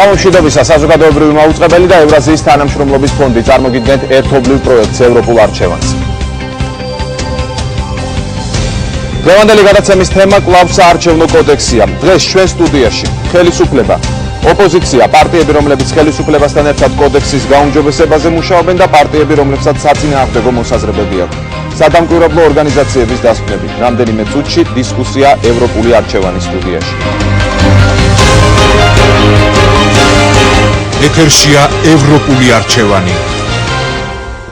გამომშვიდობისა საზოგადოებრივი მაუწყებელი და ევრაზიის თანამშრომლობის ფონდი წარმოგიდგენთ ერთობლივ პროექტს ევროპულ არჩევანს. დღევანდელი გადაცემის თემა კვლავ საარჩევნო კოდექსია. დღეს ჩვენ სტუდიაში ხელისუფლება, ოპოზიცია, პარტიები, რომლებიც ხელისუფლებასთან ერთად კოდექსის გაუმჯობესებაზე მუშაობენ და პარტიები, რომლებსაც საწინააღმდეგო მოსაზრებები აქვთ. სადამკვირვებლო ორგანიზაციების დასკვნებით რამდენიმე წუთში დისკუსია ევროპული არჩევანის სტუდიაში. ეთერშია ევროპული არჩევანი.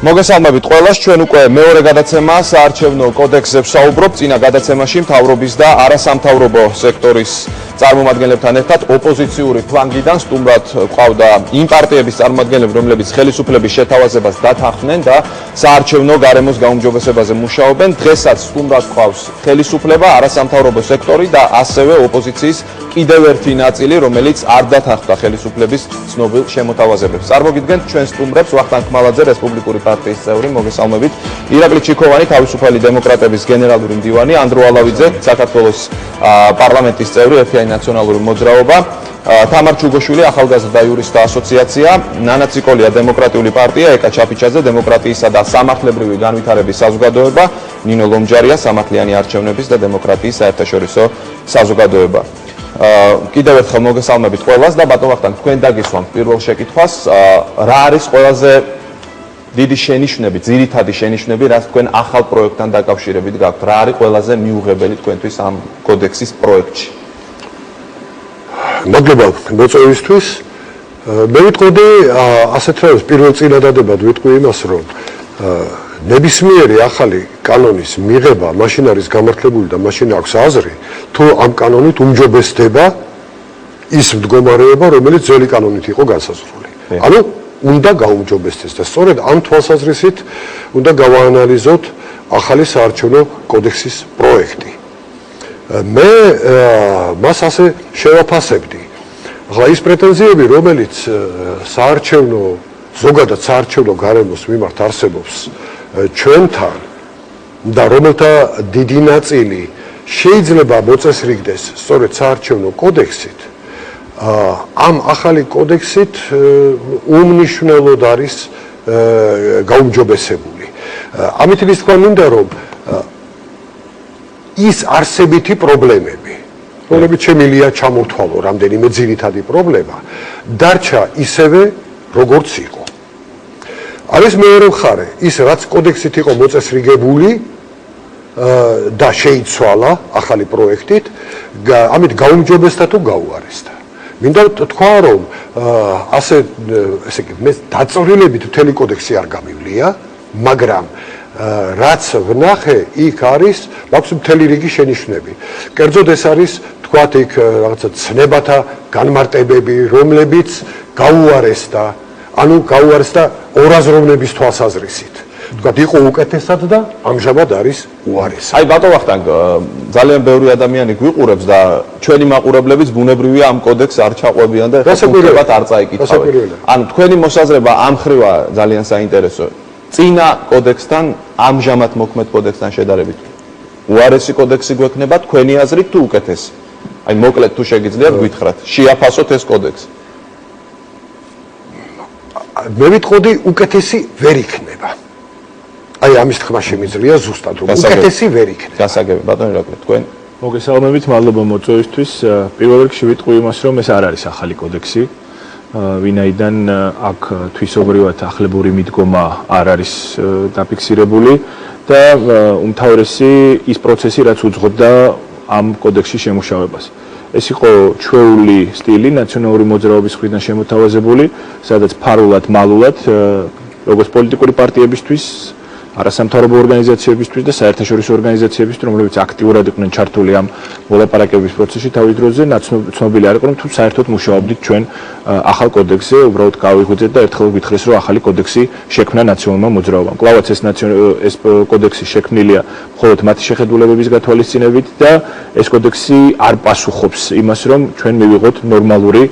მოგესალმებით ყველას, ჩვენ უკვე მეორე გადაცემა საარჩევნო კოდექსზე ვსაუბრობ. წინა გადაცემაში მთავრობის და არასამთავრობო სექტორის წარმომადგენლებთან ერთად ოპოზიციური ფლანგიდან სტუმრად ყავდა იმ პარტიების წარმომადგენლები, რომლებიც ხელისუფლების შეთავაზებას დათანხმდნენ და საარჩევნო გარემოს გაუმჯობესებაზე მუშაობენ. დღესაც სტუმრად ყავს ხელისუფლება, არასამთავრობო სექტორი და ასევე ოპოზიციის კიდევ ერთი ნაწილი, რომელიც არ დათანხმდა ხელისუფლების ცნობილ შემოთავაზებებს. წარმოგიდგენთ ჩვენ სტუმრებს: ვახტანგ ხმალაძე, რესპუბლიკური პარტიის წევრი, მოგესალმებით; ირაკლი ჩიქოვანი, თავისუფალი დემოკრატების გენერალური მდივანი; ანდრო ალავიძე, საქართველოს პარლამენტის წევრი, ერთიანი ნაციონალური მოძრაობა; თამარ ჩუგოშვილი, ახალგაზრდა იურისტთა ასოციაცია; ნანა ციკოლია, დემოკრატიული პარტია; ეკა ჩაფიჩაძე, დემოკრატიისა და სამართლებრივი განვითარების საზოგადოება; ნინო ლომჯარია, სამართლიანი არჩევნების და დემოკრატიის საერთაშორისო საზოგადოება. კიდევ ერთხელ მოგესალმებით ყველას და ბატონ ვახტანგ, თქვენ დაგისვამთ პირველ შეკითხვას, რა არის ყველაზე დიდი შენიშვნები, ძირითადი შენიშვნები, რაც თქვენ ახალ პროექტთან დაკავშირებით გაქვთ? რა არის ყველაზე მიუღებელი თქვენთვის ამ კოდექსის პროექტში? მადლობა მოწვევისთვის. მე ვიტყოდი ასეთ რამეს პირველ წინადადებად ვიტყვი იმას, რომ ნებისმიერი ახალი კანონის მიღება მაშინ არის გამართლებული და მაშინ აქვს აზრი, თუ ამ კანონით უმჯობესდება ის მდგომარეობა, რომელიც ძველი კანონით იყო განსაზღვრული. ანუ უნდა გაუმჯობესდეს და სწორედ ამ თვალსაზრისით უნდა გავაანალიზოთ ახალი საარჩევნო კოდექსის პროექტი. მე მას ასე შევაფასებდი. ახლა ის პრეტენზიები, რომელიც საარჩევნო ზოგადად საარჩევნო გარემოს მიმართ არსებობს ჩვენთან და რომელთა დიდი ნაწილი შეიძლება მოწესრიგდეს სწორედ საარჩევნო კოდექსით, ამ ახალი კოდექსით უმნიშვნელოდ არის გაუმჯობესებული. ამით ის თქვა მინდა, რომ ის არსებითი პრობლემები, რომლებიც შემიძლია ჩამორთვალო რამდენიმე ძირითადი პრობლემა, დარჩა ისევე, როგორც იყო. არის მეორე მხარე, ის რაც კოდექსით იყო მოწესრიგებული და შეიცვალა ახალი პროექტით, ამით გაუმჯობესდა თუ გაუარესდა. მინდა თქვა, რომ ესე იგი, მე დაწვრილებით მთელი კოდექსი არ გამივლია, მაგრამ რაც ვნახე, იქ არის მაქვს მთელი რიგი შენიშვნები. კერძოდ ეს არის თქვათ იქ რაღაცა ცნებათა განმარტებები, რომლებიც გაუარესდა, ანუ გაუარესდა ორაზროვნების თვალსაზრისით. თქვათ იყო უკეთესად და ამჟამად არის უარესი. აი ბატონ ვახტანგ, ძალიან ბევრი ადამიანი გვიყურებს და ჩვენი მაყურებლებიც ბუნებრივია ამ კოდექსს არ ჩაყვებიან და ხუთებად არ წაიკითხავენ. ანუ თქვენი მოსაზრება ამ ხრივა ძალიან საინტერესოა. წინა კოდექსთან, ამჟამად მოქმედ კოდექსთან შედარებით, უარესი კოდექსი გვექნება თქვენი აზრით თუ უკეთესი? აი მოკლედ თუ შეგიძლიათ გითხრათ, შეაფასოთ ეს კოდექსი. მე ვიტყოდი, უკეთესი ვერ იქნება. აი ამის თქმა შემიძლია ზუსტად, რომ უკეთესი ვერ იქნება. გასაგები, ბატონ ირაკლი, თქვენ? მოგესალმებით, მადლობა მოწვევისთვის. პირველ რიგში ვიტყვი იმას, რომ ეს არ არის ახალი კოდექსი. ვინაიდან აქ თვისობრივად ახლებური მიდგომა არ არის დაფიქსირებული და უმთავრესი ის პროცესი, რაც უძღვებდა ამ კოდექსის შემუშავებას. ეს იყო ჩვეული სტილი ნაციონალური მოძრაობის მხრიდან შემოთავაზებული, სადაც ფარულად, მალულად, როგორც პოლიტიკური პარტიებისთვის, არასამთავრობო ორგანიზაციებისთვის და საერთაშორისო ორგანიზაციებისთვის, რომლებიც აქტიურად იყვნენ ჩართული ამ მოლაპარაკების პროცესში თავის დროზე, ცნობილი არ იყო, რომ თუ საერთოდ მუშაობდით ჩვენ ახალ კოდექსზე, უბრალოდ გავიღვიძეთ და ერთხელ გითხრეს, რომ ახალი კოდექსი შექმნა ნაციონალურმა მოძრაობამ. კვლავაც ეს კოდექსი შექმნილია მხოლოდ მათი შეხედულებების გათვალისწინებით და ეს კოდექსი არ პასუხობს იმას, რომ ჩვენ მივიღოთ ნორმალური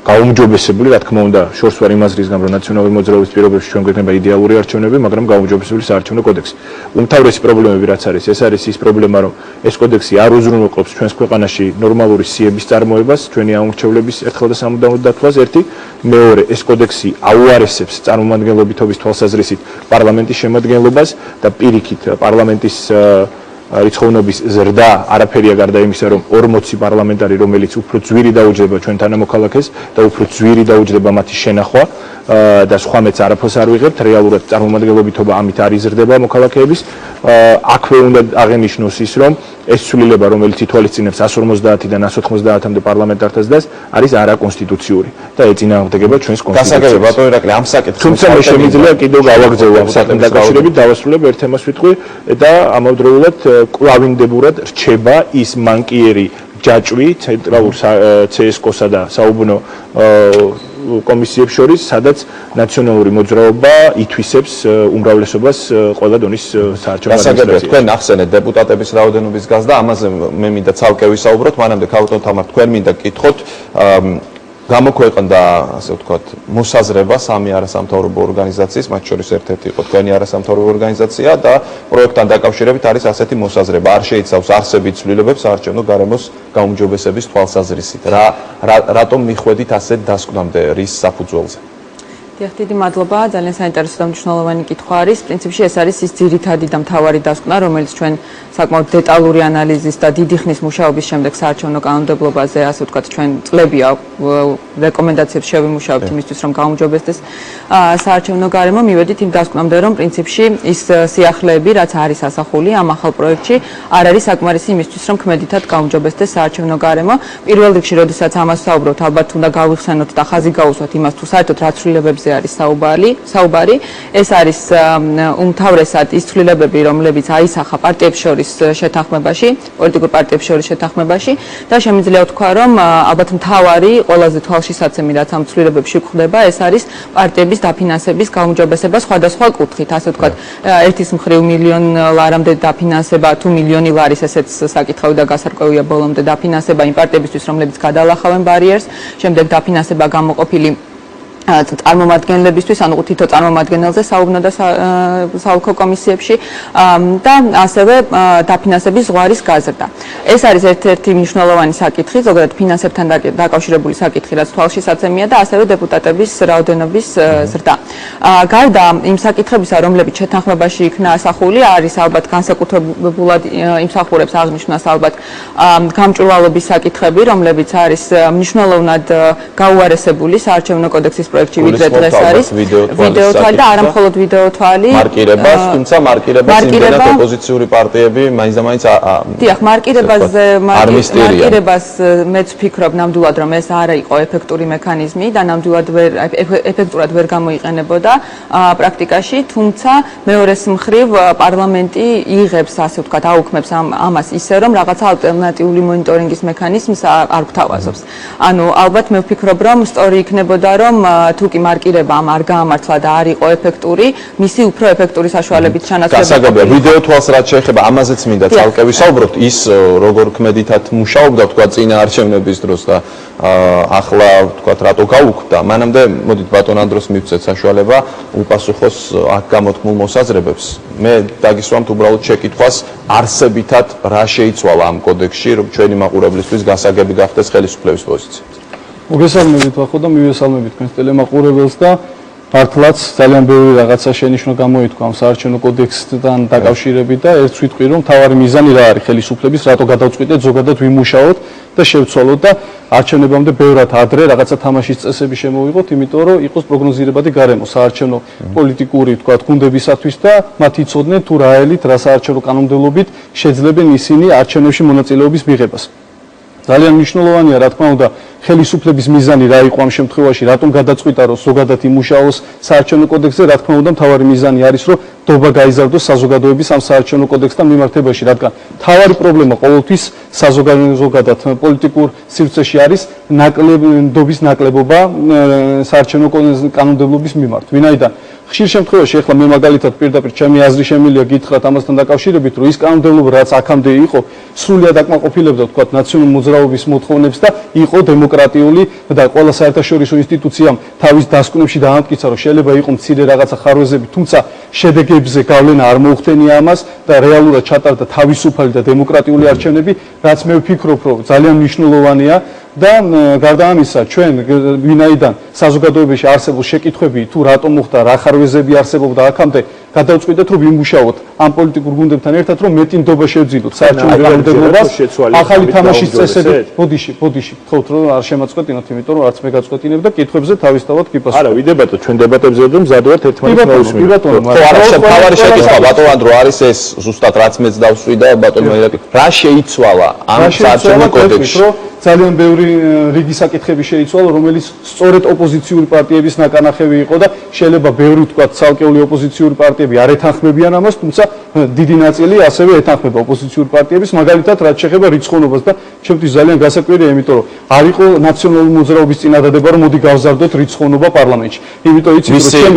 გაუმჯობესებული, რა თქმა უნდა, შორს ვარ იმას რისგან რომ ნაციონალური მოძრაობის პირობებში ჩვენ გვექნება იდეალური არჩევნები, მაგრამ გაუმჯობესებული საარჩევნო კოდექსი. უმთავრესი პრობლემები რაც არის, ეს არის ის პრობლემა, რომ ეს კოდექსი არ უზრუნველყოფს ჩვენს ქვეყანაში ნორმალური სიების წარმოებას, ჩვენი აუმრჩევლების ერთხელ და სამუდამოდ დათვლას ერთი, მეორე, ეს კოდექსი აუარესებს წარმომადგენლობითობის თვალსაზრისით პარლამენტის შემადგენლობას და პირიქით პარლამენტის რიცხოვნობის ზრდა არაფერია გარდა იმისა, რომ 40 პარლამენტარი, რომელიც უფრო ძვირი დაუჯდება ჩვენ თანამოქალაქეს და უფრო ძვირი დაუჯდება მათი შენახვა და სხვა მეც არაფერს არ ვიღებთ, რეალურად წარმომადგენლობითობა ამით არ იზრდება მოქალაქეების. აქვე უნდა აღენიშნოს ის, რომ ეს ცვლილება, რომელიც ითვალისწინებს 150-დან 190-მდე პარლამენტართა ზრდას, არის არაკონსტიტუციური და ეწინააღმდეგება ჩვენს კონსტიტუციას. გასაგებია ბატონო ირაკლი, ამ საკითხს თუმცა მე შემიძლია კიდევ გავაგზავნო ამ საკითხთან დაკავშირებით, დავასრულებ ერთ თემას ვიტყვი და ამავდროულად კლავინდებურად რჩება ის მანკიერი ჯაჭვი ცენტრალურ CSKO-სა და საუბნო კომისიებს შორის, სადაც ნაციონალური მოძრაობა ითვისებს უმრავლესობას ყველა დონის საარჩევნო გასაგებია, თქვენ ახსენეთ დეპუტატების რაოდენობის გაზრდა, ამაზე მე მინდა ცალკე ვისაუბროთ, მანამდე ქალბატონ თამარ, თქვენ მინდა გკითხოთ, გამოქვეყნდა, ასე ვთქვათ, მოსაზრება სამი არასამთავრობო ორგანიზაციის, მათ შორის ერთ-ერთი იყო თქვენი არასამთავრობო ორგანიზაცია და პროექტთან დაკავშირებით არის ასეთი მოსაზრება, არ შეიცავს არსებით ცვლილებებს საარჩევნო გარემოს გაუმჯობესების თვალსაზრისით. რატომ მიხვედით ასეთ დასკვნამდე, რის საფუძველზე? დიდი მადლობა, ძალიან საინტერესო და მნიშვნელოვანი კითხვა არის. პრინციპში ეს არის ის ძირითადი და მთავარი დასკვნა, რომელიც ჩვენ საკმაოდ დეტალური ანალიზის და დიდი ხნის მუშაობის შემდეგ საარჩევნო კანონმდებლობაზე, ასე ვთქვათ, ჩვენ წლები რეკომენდაციებს შევიმუშავებთ იმისთვის, რომ გაუმჯობესდეს საარჩევნო გარემო. მივედით იმ დასკვნამდე, რომ პრინციპში ის სიახლეები, რაც არის ასახული ამ ახალ პროექტში, არ არის საკმარისი იმისთვის, რომ ქმედითად გაუმჯობესდეს საარჩევნო გარემო. პირველ რიგში, როდესაც ამას ვსაუბრობთ, ალბათ უნდა გავიხსენოთ და ხაზი გაუსვათ იმას, თუ საერთოდ რა ცვლილებებზე არის საუბარი. ეს არის უმთავრესად ის ცვლილებები, რომლებიც აისახა პარტიებს შორის შეთანხმებაში, პოლიტიკურ პარტიებს შორის შეთანხმებაში და შემიძლია ვთქვა, რომ ალბათ მთავარი, ყველაზე თვალშისაცემი, რაც ამ ცვლილებებში გვხდება, ეს არის პარტიების დაფინანსების გაუმჯობესება სხვადასხვა კუთხით, ასე ვთქვათ, ერთის მხრივ მილიონ ლარამდე დაფინანსება, თუ მილიონი ლარის, ესეც საკითხავი და გასარკვევია ბოლომდე დაფინანსება იმ პარტიებისთვის, რომლებიც გადალახავენ ბარიერს, შემდეგ დაფინანსება გამოყოფილი წარმომადგენლებისთვის, ანუ თითო წარმომადგენელზე საუბნო და საოლქო კომისიებში და ასევე დაფინანსების ზღვარის გაზრდა. ეს არის ერთ-ერთი მნიშვნელოვანი საკითხი, ზოგადად ფინანსებთან დაკავშირებული საკითხი, რაც თვალშისაცემია და ასევე დეპუტატების რაოდენობის ზრდა. გარდა იმ საკითხებისა, რომლებიც შეთანხმებაში იქნა ასახული, არის ალბათ განსაკუთრებულად იმსახურებს აღნიშვნას ალბათ გამჭვირვალობის საკითხები, რომლებიც არის მნიშვნელოვნად გაუარესებული საარჩევნო კოდექსის პროექტში, ვიდრე დღეს არის ვიდეო თვალი და არა მხოლოდ ვიდეო თვალი. მარკირებას, თუმცა მარკირებას იმდენად ოპოზიციური პარტიები მაინც და მაინც დიახ, მარკირებას მეც ვფიქრობ ნამდვილად, რომ ეს არა იყო ეფექტური მექანიზმი და ნამდვილად ეფექტურად ვერ გამოიყენებოდა პრაქტიკაში, თუმცა მეორეს მხრივ პარლამენტი იღებს, ასე ვთქვათ, აუქმებს ამას ისე, რომ რაღაცა ალტერნატიული მონიტორინგის მექანიზმს არ გვთავაზობს. ანუ ალბათ მე ვფიქრობ, რომ სწორი იქნებოდა, რომ თუ კი მარკირება არ გაამართლა და არ იყო ეფექტური, მისი უფრო ეფექტური საშუალებით ჩანაცვლება. გასაგებია, ვიდეო თვალს რაც შეეხება, ამაზეც მინდა ცალკე ვისაუბროთ, ის როგორ ქმედითად მუშაობდა, ვთქვათ, წინა არჩევნების დროს და ახლა, ვთქვათ, რატო გაუქმდა. მანამდე, მოდით ბატონ ანდროს მივცეთ საშუალება უპასუხოს აქ გამოთქმულ მოსაზრებებს. მე დაგისვამთ უბრალოდ შეკითხვას, არსებითად რა შეიცვალა ამ კოდექსში, რომ ჩვენი მაყურებლისთვის გასაგები გახდეს ხელისუფლების პოზიცია. მოგესალმებით ვახო და მივესალმებით თქვენს ტელემაყურებელს და მართლაც ძალიან ბევრი რაღაცა შენიშვნა გამოითქვა ამ საარჩევნო კოდექსთან დაკავშირებით და ერთს ვიტყვი, რომ მთავარი მიზანი რა არის ხელისუფლების, რატო გადავწყვიტეთ ზოგადად ვიმუშაოთ და შევცვალოთ და არჩევნებამდე ბევრად ადრე რაღაცა თამაშის წესები შემოვიღოთ, იმიტომ რომ იყოს პროგნოზირებადი გარემო საარჩევნო პოლიტიკური, ვთქვათ, გუნდებისათვის და მათ იცოდნენ თუ რა ელით, რა საარჩევნო კანონმდებლობით შეძლებენ ისინი არჩევნებში მონაწილეობის მიღებას. ძალიან მნიშვნელოვანია, რა თქმა უნდა, ხელისუფლების მიზანი რა იყო ამ შემთხვევაში, რატომ გადაწყვიტა, რომ ზოგადად იმუშაოს საარჩევნო კოდექსზე, რა თქმა უნდა, მთავარი მიზანი არის, რომ დობა გაიზარდოს საზოგადოების ამ საარჩევნო კოდექსთან მიმართებაში, რადგან მთავარი პრობლემა ყოველთვის საზოგადად პოლიტიკურ სივრცეში არის ნაკლებობის ნაკლებობა საარჩევნო კანონმდებლობის მიმართ. ვინაიდან ხშირ შემთხვევაში ეხლა მე მაგალითად პირდაპირ ჩემი აზრი შემიძლია გითხრათ ამასთან დაკავშირებით, რომ ის კანონმდებლობა რაც აქამდე იყო, სრულიად აკმაყოფილებდა თქვათ ნაციონალური მოძრაობის მოთხოვნებს და იყო დემოკრატიული და ყველა საერთაშორისო ინსტიტუციამ თავის დასკვნებში დაამტკიცა, რომ შეიძლება იყო მცირე რაღაცა ხარვეზები, თუმცა შედეგებზე გავლენა არ მოუხდენია ამას და რეალურად ჩატარდა თავისუფალი და დემოკრატიული არჩევნები, რაც მე ვფიქრობ, რომ ძალიან მნიშვნელოვანია. და გარდა ამისა, ჩვენ ვინაიდან საზოგადოებაში არსებულ შეკითხვები თუ რატომ მოხდა, რა ხარვეზები არსებობდა აქამდე, გადავწყვიტეთ, რომ ვიმუშაოთ ამ პოლიტიკურ გუნდებთან ერთად, რომ მეტი ნდობა შევძინოთ საერთაშორისო რეალობებას, ახალი თამაშის წესები. ბოდიში, თქოთ, რომ არ შემაწყვეტინოთ, იმიტომ რომ არც მე გაწყვეტინებ და კითხვებზე თავისთავად გიპასუხებ. არა, ვიდებათო, ჩვენ დებატებზე ვდრომ მზადობთ ერთმანეთს მოусმინოთ. თავარი შეკითხვა ბატონ ანდრო არის ეს ზუსტად რაც მეც დავსვი და ბატონმა ირაკი. რა შეიცვალა ამ საარჩევნო კოდექსში? ძალიან ბევრი რიგი საკითხები შეიცვალა, რომელიც სწორედ ოპოზიციური პარტიების ნაკანახები იყო და შეიძლება ბევრი ვთქვათ ცალკეული ოპოზიციური პარტიები არ ეთანხმებიან ამას, თუმცა დიდი ნაწილი ასევე ეთანხმება ოპოზიციური პარტიების, მაგალითად რაც შეეხება რიცხოვნობას და ჩემთვის ძალიან გასაკვირია, იმიტომ რომ არ იყო ნაციონალური მოძრაობის წინადადება, რომ მოდი გავზარდოთ რიცხოვნობა პარლამენტში. იმიტომ იცით, რომ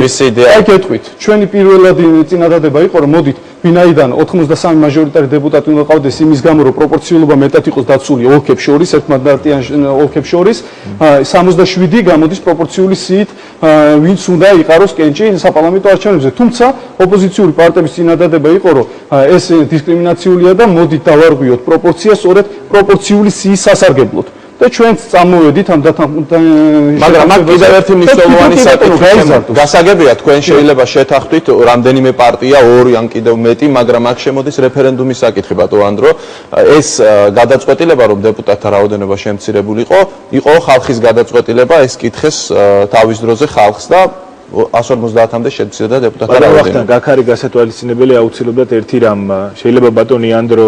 აი გეტყვით, ჩვენი პირველადი წინადადება იყო, რომ მოდით ვინაიდან 83 მაჟორიტარი დეპუტატი უნდა ყავდეს იმის გამო, რომ პროპორციულობა მეტად იყოს დაცული ოლქებს შორის, ერთმანეთიან ოლქებს შორის, 67 გამოდის პროპორციული სიით, ვინც უნდა იყაროს კენჭი საპარლამენტო არჩევნებზე. თუმცა ოპოზიციური პარტიების წინადადება იყო, რომ ეს დისკრიმინაციულია და მოდით დავარღვიოთ პროპორციას სწორედ პროპორციული სიის სასარგებლოდ. და ჩვენც წამოვედით ამ დათანხმებთან. მაგრამ მაგ კიდევ ერთი მნიშვნელოვანი საკითხი გასაგებია, თქვენ შეიძლება შეთანხმდით რამდენიმე პარტია, ორი ან კიდევ მეტი, მაგრამ აქ შემოდის რეფერენდუმის საკითხი ბატონ ანდრო. ეს გადაწყვეტილება, რომ დეპუტატთა რაოდენობა შემცირებული იყო ხალხის გადაწყვეტილება, ეს კითხეს თავის დროზე ხალხს და 150-მდე შემცირდა დეპუტატთა რაოდენობა. გაქარი გასათვალისწინებელი აუცილებლად ერთი რამ შეიძლება ბატონი ანდრო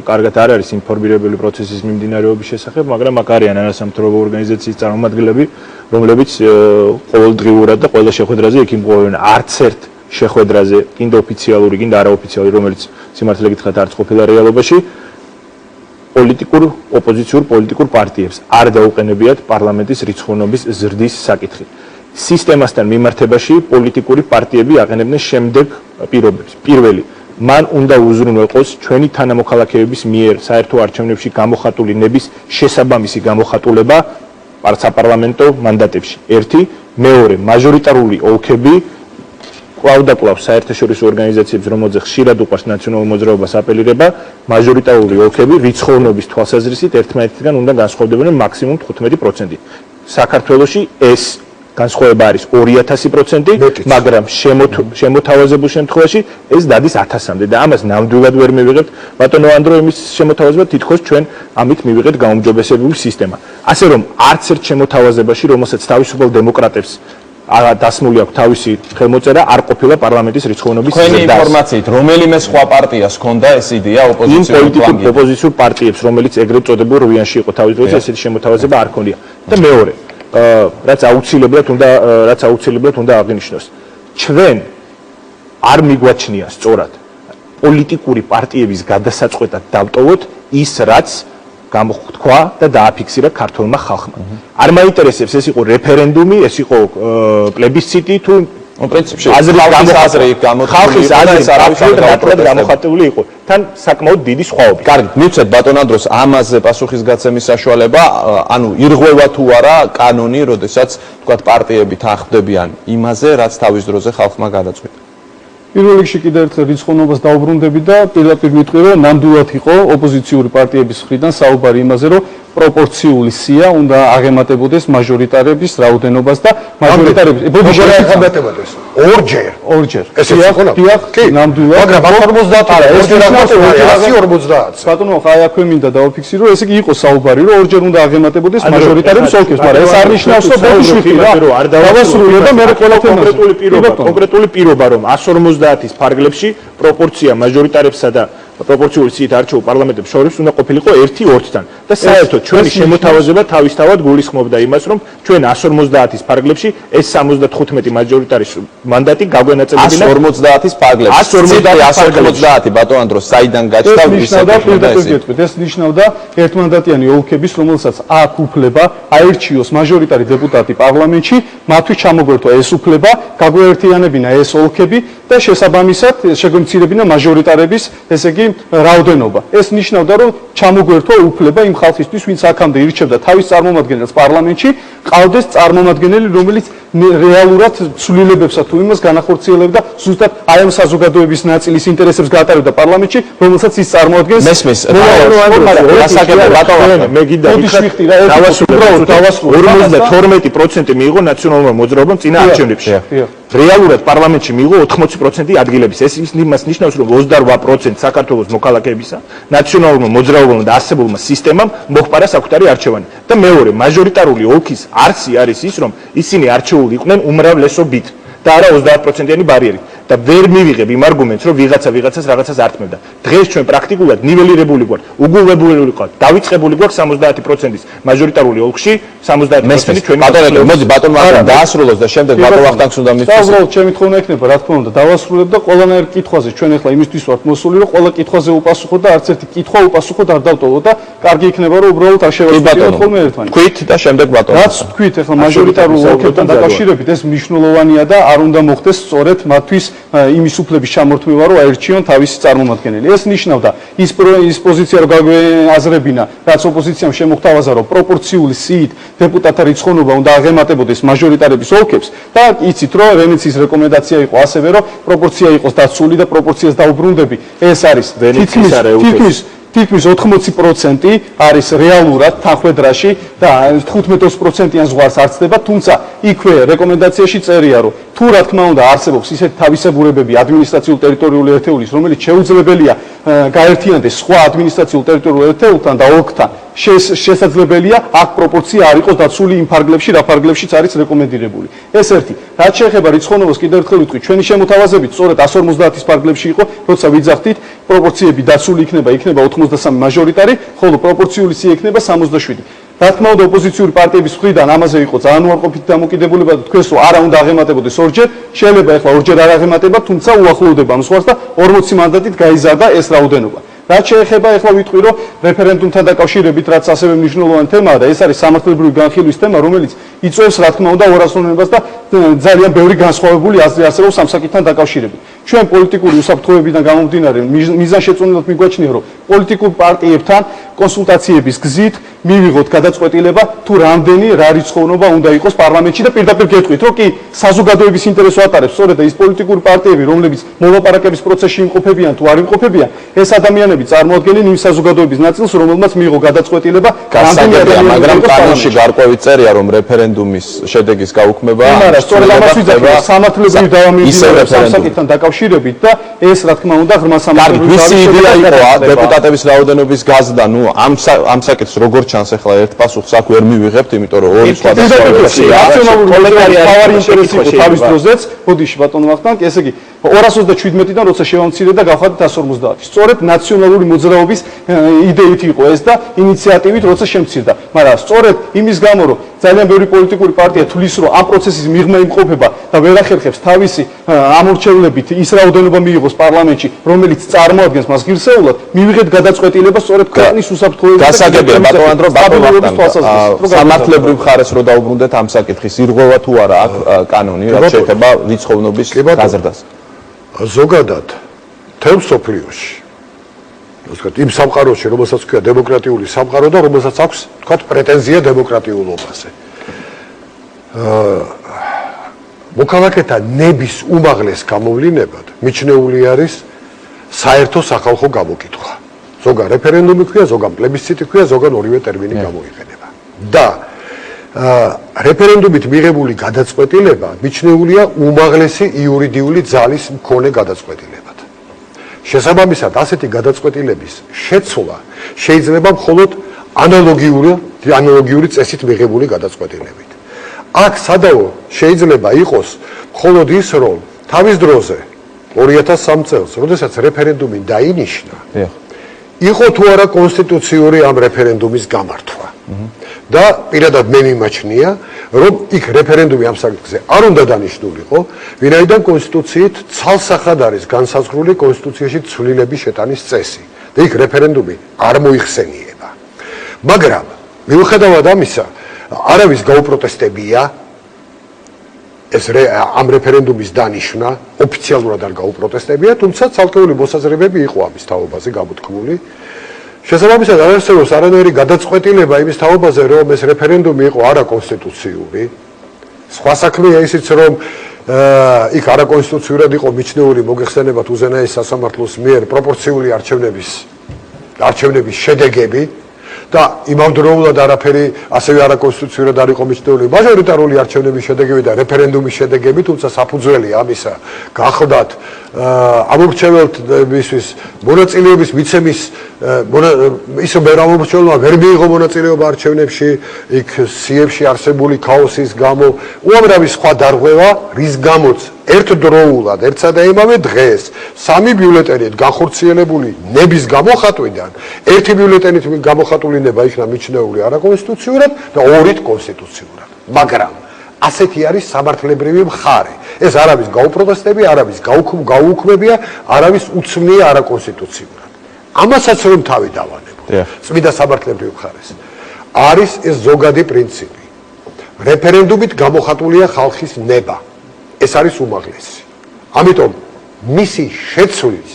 კარგად არ არის ინფორმირებული პროცესის მიმდინარეობის შესახებ, მაგრამ აქ არიან არასამთავრობო ორგანიზაციის წარმომადგენლები, რომლებიც ყოველდღიურად და ყველა შეხვედრაზე იქ იმყოფებიან. არც ერთ შეხვედრაზე, კიდე ოფიციალური, კიდე არაოფიციალური, რომელიც სიმართლე გითხრათ არც ყოფილა რეალობაში, ოპოზიციურ პოლიტიკურ პარტიებს არ დაუყენებიათ პარლამენტის რიცხოვნობის ზრდის საკითხი. სისტემასთან მიმართებაში პოლიტიკური პარტიები აყენებდნენ შემდეგ პირობებს. პირველი, მან უნდა უზრუნველყოს ჩვენი თანამოქალაქეების მიერ საერთო არჩევნებში გამოხატული ნების შესაბამისი გამოხატულება საპარლამენტო მანდატებში. ერთი, მეორე, მაჟორიტარული ოლქები კვლავ და კვლავ საერთაშორისო ორგანიზაციებს, რომელზეც ხშირად უყვარს ნაციონალური მოძრაობას აპელირება, მაჟორიტარული ოლქები რიცხოვნობის თვალსაზრისით ერთმანეთიდან უნდა განსხვავდებოდნენ მაქსიმუმ 15%. საქართველოში ეს განსხვავება არის 2000%, მაგრამ შემოთავაზებულ შემთხვევაში ეს დადის 1000-მდე და ამას ნამდვილად ვერ მივიღებთ. ბატონო ანდრო, იმის შემოთავაზება თითქოს ჩვენ ამით მივიღეთ გაუმჯობესებული სისტემა. ასე რომ არც ერთ შემოთავაზებაში, რომელსაც თავისუფალ დემოკრატებს დასმული აქვს თავისი ხელმოწერა, არ ყოფილა პარლამენტის რიცხოვნობის ზრდა. თქვენი ინფორმაციით, რომელიმე სხვა პარტიას ჰქონდა ეს იდეა ოპოზიციურ პარტიებს, რომელიც ეგრეთ წოდებულ რუიანში იყო თავის დროზე, ესეთი შემოთავაზება არ ქონია. და მეორე, რაც აუცილებლად უნდა აღინიშნოს. ჩვენ არ მიგვაჩნია სწორად პოლიტიკური პარტიების გადასაწყვეტად დავტოვოთ ის, რაც გამოხთქვა და დააფიქსირა ქართულმა ხალხმა. არ მაინტერესებს ეს იყო რეფერენდუმი, ეს იყო პლებისციტი თუ პრინციპში ხალხის აზრი გამოხატული იყო. თან საკმაოდ დიდი სხვაობა. კარგი, მივცეთ ბატონ ანდროს ამაზე პასუხისგაცემის საშუალება, ანუ ირღვევა თუ არა კანონი, როდესაც თქვათ პარტიები თანხმდებიან იმაზე, რაც თავის დროზე ხალხმა გადაწყვიტა. პირველ რიგში კიდევ ერთხელ რიცხოვნობას დაუბრუნდები და პირდაპირ მიტყვი, რომ ნამდვილად იყო ოპოზიციური პარტიების მხრიდან საუბარი იმაზე, რომ პროპორციული სია უნდა აღემატებოდეს მაჟორიტარების რაოდენობას და მაჟორიტარების აღემატებოდეს ორჯერ. ესე იყო ნამდვილად, მაგრამ 150 ბატონო, აი აქვე მინდა დავაფიქსირო, ესე იგი იყო საუბარი, რომ ორჯერ უნდა აღემატებოდეს მაჟორიტარების ოლქებს, მაგრამ ეს არ ნიშნავს, რომ ბოდიშვილი არ დავასრულე და მე კონკრეტული პირობა, რომ 150-ის ფარგლებში პროპორცია მაჟორიტარებსა და პროპორციული სიით არჩეულ პარლამენტებს შორის უნდა ყოფილიყო 1:2-თან. და საერთოდ ჩვენი შემოთავაზება თავისთავად გულისხმობდა იმას, რომ ჩვენ 150-ის ფარგლებში ეს 75 მაჟორიტარის მანდატი გაგვენაწილებინა 150-ის ფარგლებში. 150 ბატონ ანდროს საიდან გაჩნდა ეს ნიშნავდა ერთმანდატიანი ოლქების, რომელსაც აქ უფლება აირჩიოს მაჟორიტარი დეპუტატი პარლამენტში, მათთვის ჩამოგვერთვა ეს უფლება, გაგვეერთიანებინა ეს ოლქები და შესაბამისად შეგვემცირებინა მაჟორიტარების, ესე იგი, რაოდენობა. ეს ნიშნავდა, რომ ჩამოგვერთვა უფლება იმ ხალხისთვის, ვინც აქამდე ირჩევდა თავის წარმომადგენელს პარლამენტში, ყავდეს წარმომადგენელი, რომელიც რეალურად ცვლილებებსა თუ იმას განახორციელებდა ზუსტად აი ამ საზოგადოების ნაწილის ინტერესებს გაატარებდა პარლამენტში, რომელსაც ის წარმოადგენს. მესმის. მე გინდა დავასრულო 52% მიიღო ნაციონალურმა მოძრაობამ წინა არჩევნებში. რეალურად პარლამენტში მიიღო 80% ადგილების. ეს იმას ნიშნავს, რომ 28% საქართველოს მოქალაქეებისა ნაციონალურმა მოძრაობამ და არსებულმა სისტემამ მოხპარა საკუთარი არჩევანი. და მეორე, მაჟორიტარული ოლქის არსი არის ის, რომ ისინი არჩეული იყვნენ უმრავლესობით და არა 30%-იანი ბარიერი. და ვერ მივიღებ იმ არგუმენტს, რომ ვიღაცას რაღაცას ართმევდა. დღეს ჩვენ პრაქტიკულად ნიველირებული გვაქვს, უგულებულები გვაქვს, დავიწყებული გვაქვს 70%-ის მაჟორიტარული ოლქში, 70% ჩვენი ბატონო, მოდი ბატონ ვახტანგ დაასრულოს და შემდეგ ბატონ ვახტანგს უნდა მისთვის. უბრალოდ ჩემი თქმა ექნება, რა თქმა უნდა, დავასრულებ და ყველანაირ კითხვაზე ჩვენ ახლა იმისთვის ვართ მოსული, რომ ყველა კითხვაზე უპასუხოთ და არც ერთი კითხვა უპასუხოთ არ დავტოვოთ და კარგი იქნება, რომ უბრალოდ არ შევასრულოთ ხოლმე ერთმანეთს. თქვით და შემდეგ ბატონ. რაც თქვით, ახლა მაჟორიტარულ ოლქებთან დაკავშირებით ეს მნიშვნელოვანია და არ უნდა მოხდეს სწორედ მათთვის იმის უფლების ჩამორთმევა, რომ აერჩიონ თავისი წარმომადგენელი. ეს ნიშნავდა ის პოზიცია, რომ გაგვეაზრებინა, რაც ოპოზიციამ შემოღთავაზა, რომ პროპორციული სიით დეპუტატთა რიცხოვნობა უნდა აღემატებოდეს მაჟორიტარების ოლქებს და იცით, რომ რენეცის რეკომენდაცია იყო ასევე, რომ პროპორცია იყოს დაცული და პროპორციას დაუბრუნდები. ეს არის თითქმის 80% არის რეალურად თანხმედრაში და 15-20%-იან ზღვარს არცდება, თუმცა იქვე რეკომენდაციაში წერია, რომ თუ რა თქმა უნდა არსებობს ისეთი თავისებურებები ადმინისტრაციულ ტერიტორიული ერთეულის, რომელიც შეუძლებელია გაერთიანდეს სხვა ადმინისტრაციულ ტერიტორიულ ერთეულთან და ოლქთან, შესაძლებელია აქ პროპორცია არ იყოს დაცული იმ ფარგლებში, რა ფარგლებშიც არის რეკომენდირებული. ეს ერთი. რაც შეეხება რიცხოვნობას, კიდევ ერთხელ ვიტყვი, ჩვენი შემოთავაზებით სწორედ 150-ის ფარგლებში იყო, როცა ვიძახდით, პროპორციები დაცული იქნება 83 მაჟორიტარი, ხოლო პროპორციული სია იქნება 67. რა თქმა უნდა, ოპოზიციური პარტიების მხრიდან ამაზე იყო ძალიან უარყოფითი დამოკიდებულება და თქვენს რომ არა უნდა აღემატებოდეს ორჯერ, შეიძლება ახლა ორჯერ არ აღემატება, თუმცა უახლოვდება მსხვერპლს და 40 მანდატით გაიზარდა ეს რაოდენობა. რაც შეეხება ახლა ვიტყვი, რომ რეფერენდუმთან დაკავშირებით, რაც ასევე მნიშვნელოვანი თემაა და ეს არის სამართლებრივი განხილვის თემა, რომელიც იწვევს რა თქმა უნდა ორასოვნებას და ძალიან ბევრი განსხვავებული აზრი არსებობს ამ საკითხთან დაკავშირებით. ჩვენ პოლიტიკური უსაფრთხოებიდან გამომდინარე მიზანშეწონილად მიგვაჩნია, რომ პოლიტიკურ პარტიებთან კონსულტაციების გზით მივიღოთ გადაწყვეტილება, თუ რამდენი რა რიცხოვნობა უნდა იყოს პარლამენტში და პირდაპირ გეტყვით, რომ კი საზოგადოების ინტერესს ატარებს სწორედ ის პოლიტიკური პარტიები, რომლებიც მოლაპარაკების პროცესში იმყოფებიან თუ არ იმყოფებიან, ეს ადამიანები წარმოადგენენ იმ საზოგადოების ნაწილს, რომელმაც მიიღო გადაწყვეტილება, მაგრამ კანონში გარკვევით წერია, რომ რეფერენდუმის შედეგის გაუქმება სწორედ ამას ვიძახი, სამართლებრივი დავამიჯნებია საკითხთან დაკავშირებით და ეს რა თქმა უნდა ღრმა სამართლებრივი დეპუტატების რაოდენობის გაზრდა, ნუ ამ საკითხს როგორ ჩანს ახლა ერთ პასუხს აქ ვერ მივიღებთ, იმიტომ რომ ორი სხვადასხვა თავარი ინტერესი იყო თავის დროზეც, ბოდიში ბატონო ვახტანგ, ესე იგი 227-დან როცა შევამცირე და გავხადეთ 150. სწორედ ნაციონალური მოძრაობის იდეით იყო ეს და ინიციატივით როცა შემცირდა. მაგრამ სწორედ იმის გამო, რომ ძალიან ბევრი პოლიტიკური პარტია თulis, რომ ამ პროცესის მიღმა იმყოფება და ვერ ახერხებს თავისი ამორჩევლებით ის რაოდენობა მიიღოს პარლამენტში, რომელიც წარმოადგენს მას ღირსეულად, მივიღეთ გადაწყვეტილება სწორედ ქვეყნის უსაფრთხოების გასაგებია ბატონ ანდრო სამართლებრივ მხარეს რო დაუბრუნდეთ ამ საკითხის, ირღვევა თუ არა აქ კანონი, რაც შეეხება რიცხოვნობის გაზრდას. ზოგადად თემ სოფლიოში ვთქვათ იმ სამყაროში, რომელსაც ქვია დემოკრატიული სამყარო და რომელსაც აქვს ვთქვათ პრეტენზია დემოკრატიულობაზე. მოქალაქეთა ნების უმაღლეს გამოვლინებად მიჩნეული არის საერთო სახალხო გამოკითხვა. ზოგან რეფერენდუმი ქვია, ზოგან პლებისციტი ქვია, ზოგან ორივე ტერმინი გამოიყენება. და რეფერენდუმით მიღებული გადაწყვეტილება მიჩნეულია უმაღლესი იურიდიული ძალის მქონე გადაწყვეტილებად. შესაბამისად, ასეთი გადაწყვეტილების შეცვლა შეიძლება მხოლოდ ანალოგიური წესით მიღებული გადაწყვეტილებით. აქ სადავო შეიძლება იყოს მხოლოდ ის, რომ თავის დროზე 2003 წელს, როდესაც რეფერენდუმი დაინიშნა, იყო თუ არა კონსტიტუციური ამ რეფერენდუმის გამართვა. და პირადად მე მიმაჩნია, რომ იქ რეფერენდუმი ამ საკითხზე არ უნდა დანიშნულიყო, ვინაიდან კონსტიტუციით ცალსახად არის განსაზღვრული კონსტიტუციაში ცვლილების შეტანის წესი. და იქ რეფერენდუმი არ მოიხსენიება. მაგრამ მიუხედავად ამისა, არავის გაუპროტესტებია ეს ამ რეფერენდუმის დანიშნა, ოფიციალურად არ გაუპროტესტებია, თუმცა ცალკეული მოსაზრებები იყო ამის თაობაზე გამოთქმული. შესაბამისად არ არსებობს არანაირი გადაწყვეტილება იმის თაობაზე, რომ ეს რეფერენდუმი იყო არაკონსტიტუციური. სხვა საქმეა ისიც, რომ იქ არაკონსტიტუციურად იყო მიჩნეული მოგეხსენებათ უზენაეს სასამართლოს მიერ პროპორციული არჩევნების შედეგები და იმავდროულად არაფერი ასევე არაკონსტიტუციურად არ იყო მიჩნეული მაჟორიტარული არჩევნების შედეგები და რეფერენდუმის შედეგები, თუმცა საფუძველი ამისა გახლდათ ამორჩეველთისთვის მონაწილეობის მიცემის ის რომ ამორჩეველმა ვერ მიიღო მონაწილეობა არჩევნებში, იქ სიებში არსებული ქაოსის გამო, უამრავი სხვა დარღვევა, რის გამოც ერთდროულად, ერთსა და იმავე დღეს სამი ბიულეტენით განხორციელებული ნების გამოხატვიდან ერთი ბიულეტენით გამოხატული ნება იქნა მიჩნეული არაკონსტიტუციურად და ორით კონსტიტუციურად. მაგრამ ასეთი არის სამართლებრივი მხარე. ეს არავის გაუპროტესტებია, არავის გაუუქმებია, არავის უცვლია არაკონსტიტუციურად. ამასაც რომ თავი დავანებო, წმინდა სამართლებრივ მხარეს, არის ეს ზოგადი პრინციპი. რეფერენდუმით გამოხატულია ხალხის ნება. ეს არის უმაღლესი. ამიტომ მისი შეცვლის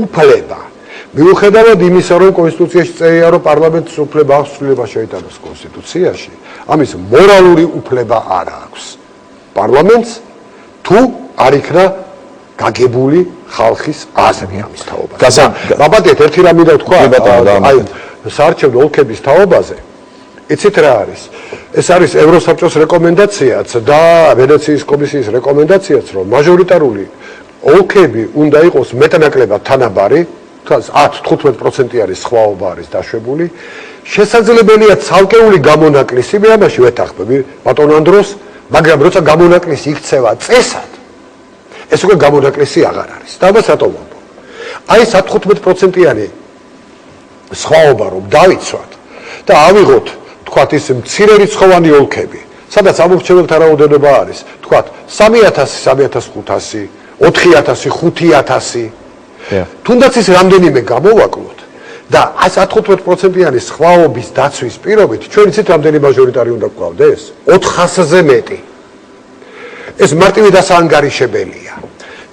უფლება მიუხედავად იმისა, რომ კონსტიტუციაში წერია, რომ პარლამენტს უფლება აქვს ცვლილება შეიტანოს კონსტიტუციაში, ამის მორალური უფლება არ აქვს პარლამენტს, თუ არ იქნა გაგებული ხალხის აზრი ამის თაობაზე. მაბადეთ, ერთი რამე და თქვა, აი, საარჩევნო ოლქების თაობაზე. იცით რა არის? ეს არის ევროსაბჭოს რეკომენდაციაც და ვენეციის კომისიის რეკომენდაციაც, რომ მაჟორიტარული ოლქები უნდა იყოს მეტნაკლებად თანაბარი, 10-15% არის სხვაობა არის დაშვებული. შესაძლებელია ცალკეული გამონაკლისი, მე ამაში ვეთანხმები ბატონ ანდროს, მაგრამ როცა გამონაკლისი იქცევა წესად, ეს უკვე გამონაკლისი აღარ არის. და ამას რატომ ვამბობ? აი 10-15%-იანი სხვაობა რომ დავიცვათ და ავიღოთ თქვათ ის მცირე რიცხოვანი ოლქები, სადაც ამორჩეველთა რაოდენობა არის, თქვათ 3000, 3500, 4000, 5000. თუნდაც ის რამდენიმე გამოვაკლოთ და 10-15%-იანი სხვაობის დაცვის პირობით, ჩვენ იცით რამდენი მაჟორიტარი უნდა გვყავდეს? 400-ზე მეტი. ეს მარტივი დასაანგარიშებელია.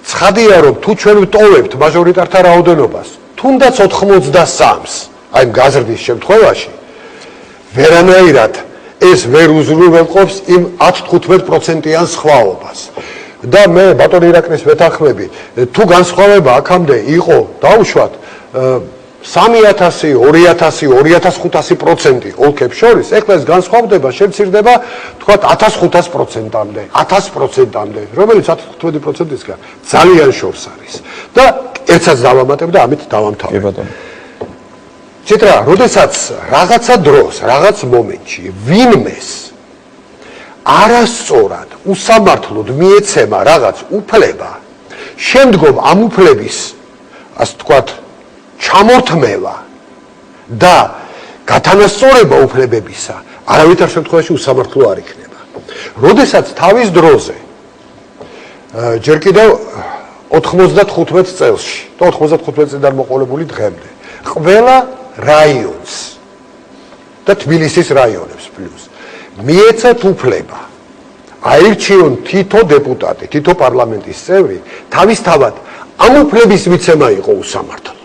ცხადია, რომ თუ ჩვენ ვტოვებთ მაჟორიტართა რაოდენობას, თუნდაც 83-ს, აი გაზრდის შემთხვევაში, ვერანაირად ეს ვერ უზრუნველყოფს იმ 10-15%-იან სხვაობას. და მე ბატონ ირაკლის ვეთანხმები, თუ განსხვავება აქამდე იყო დაუშვათ 3000, 2000, 2500% ოლქებს შორის, ეხლა ეს განსხვავდება შემცირდება თქვათ 1500%-მდე, 1000%-მდე, რომელიც 10-15%-ისგან ძალიან შორს არის. და ერთსაც დავამატებ და ამით დავამთავრებ. ცეტრა, როდესაც რაღაცა დროს, რაღაც მომენტში ვინმეს არასწორად, უსამართლოდ მიეცემა რაღაც უფლება, შემდგომ ამ უფლების, ასე ვთქვათ, ჩამორთმევა და გათანასწორება უფლებებისა, არავითარ შემთხვევაში უსამართლო არ იქნება. როდესაც თავის დროზე, ჯერ კიდევ 95 წელში, 95 წლიდან მოყოლებული დღემდე, ყველა რაიონს და თბილისის რაიონებს პლუს მიეცათ უფლება აირჩიონ თითო დეპუტატი, თითო პარლამენტის წევრი, თავისთავად ამ უფლების მიცემა იყო უსამართლო.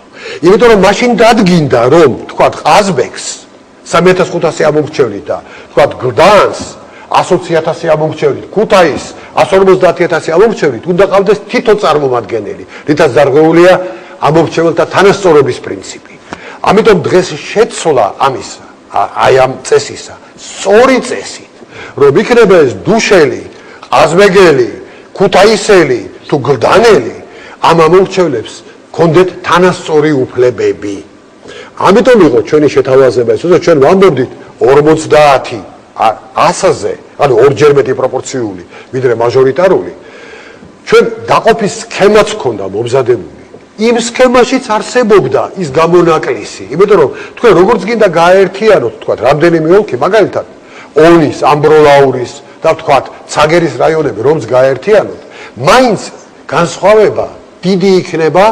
იმიტომ რომ მაშინ დადგინდა, რომ თქვათ ყაზბეგს 3500 ამომრჩევლით და თქვათ გლდანს 100000 ამომრჩევლით, ქუთაისს 150000 ამომრჩევლით უნდა ყავდეს თითო წარმომადგენელი, რითაც დარღვეულია ამომრჩეველთა თანასწორობის პრინციპი. ამიტომ დღეს შეცვლა ამისა, აი ამ წესისა, სწორი წესით, რომ იქნება ეს დუშელი, ყაზბეგელი, ქუთაისელი თუ გლდანელი, ამ ამომრჩევლებს კონდეთ თანასწორი უფლებები. ამიტომ იყო ჩვენი შეთავაზება ეს, რომ ჩვენ ვამბობდით 50 100-ზე, ანუ ორჯერ მეტი პროპორციული, ვიდრე მაჟორიტარული. ჩვენ დაყოფის სქემაც ქონდა მომზადებული. იმ სქემაშიც არსებობდა ის გამონაკლისი. იმიტომ რომ თქვენ როგორც გინდა გააერთიანოთ, თქვათ, რამდენიმე ოლქი, მაგალითად, ონის, ამბროლაურის და თქვათ, ცაგერის რაიონები რომს გააერთიანოთ, მაინც განსხვავება დიდი იქნება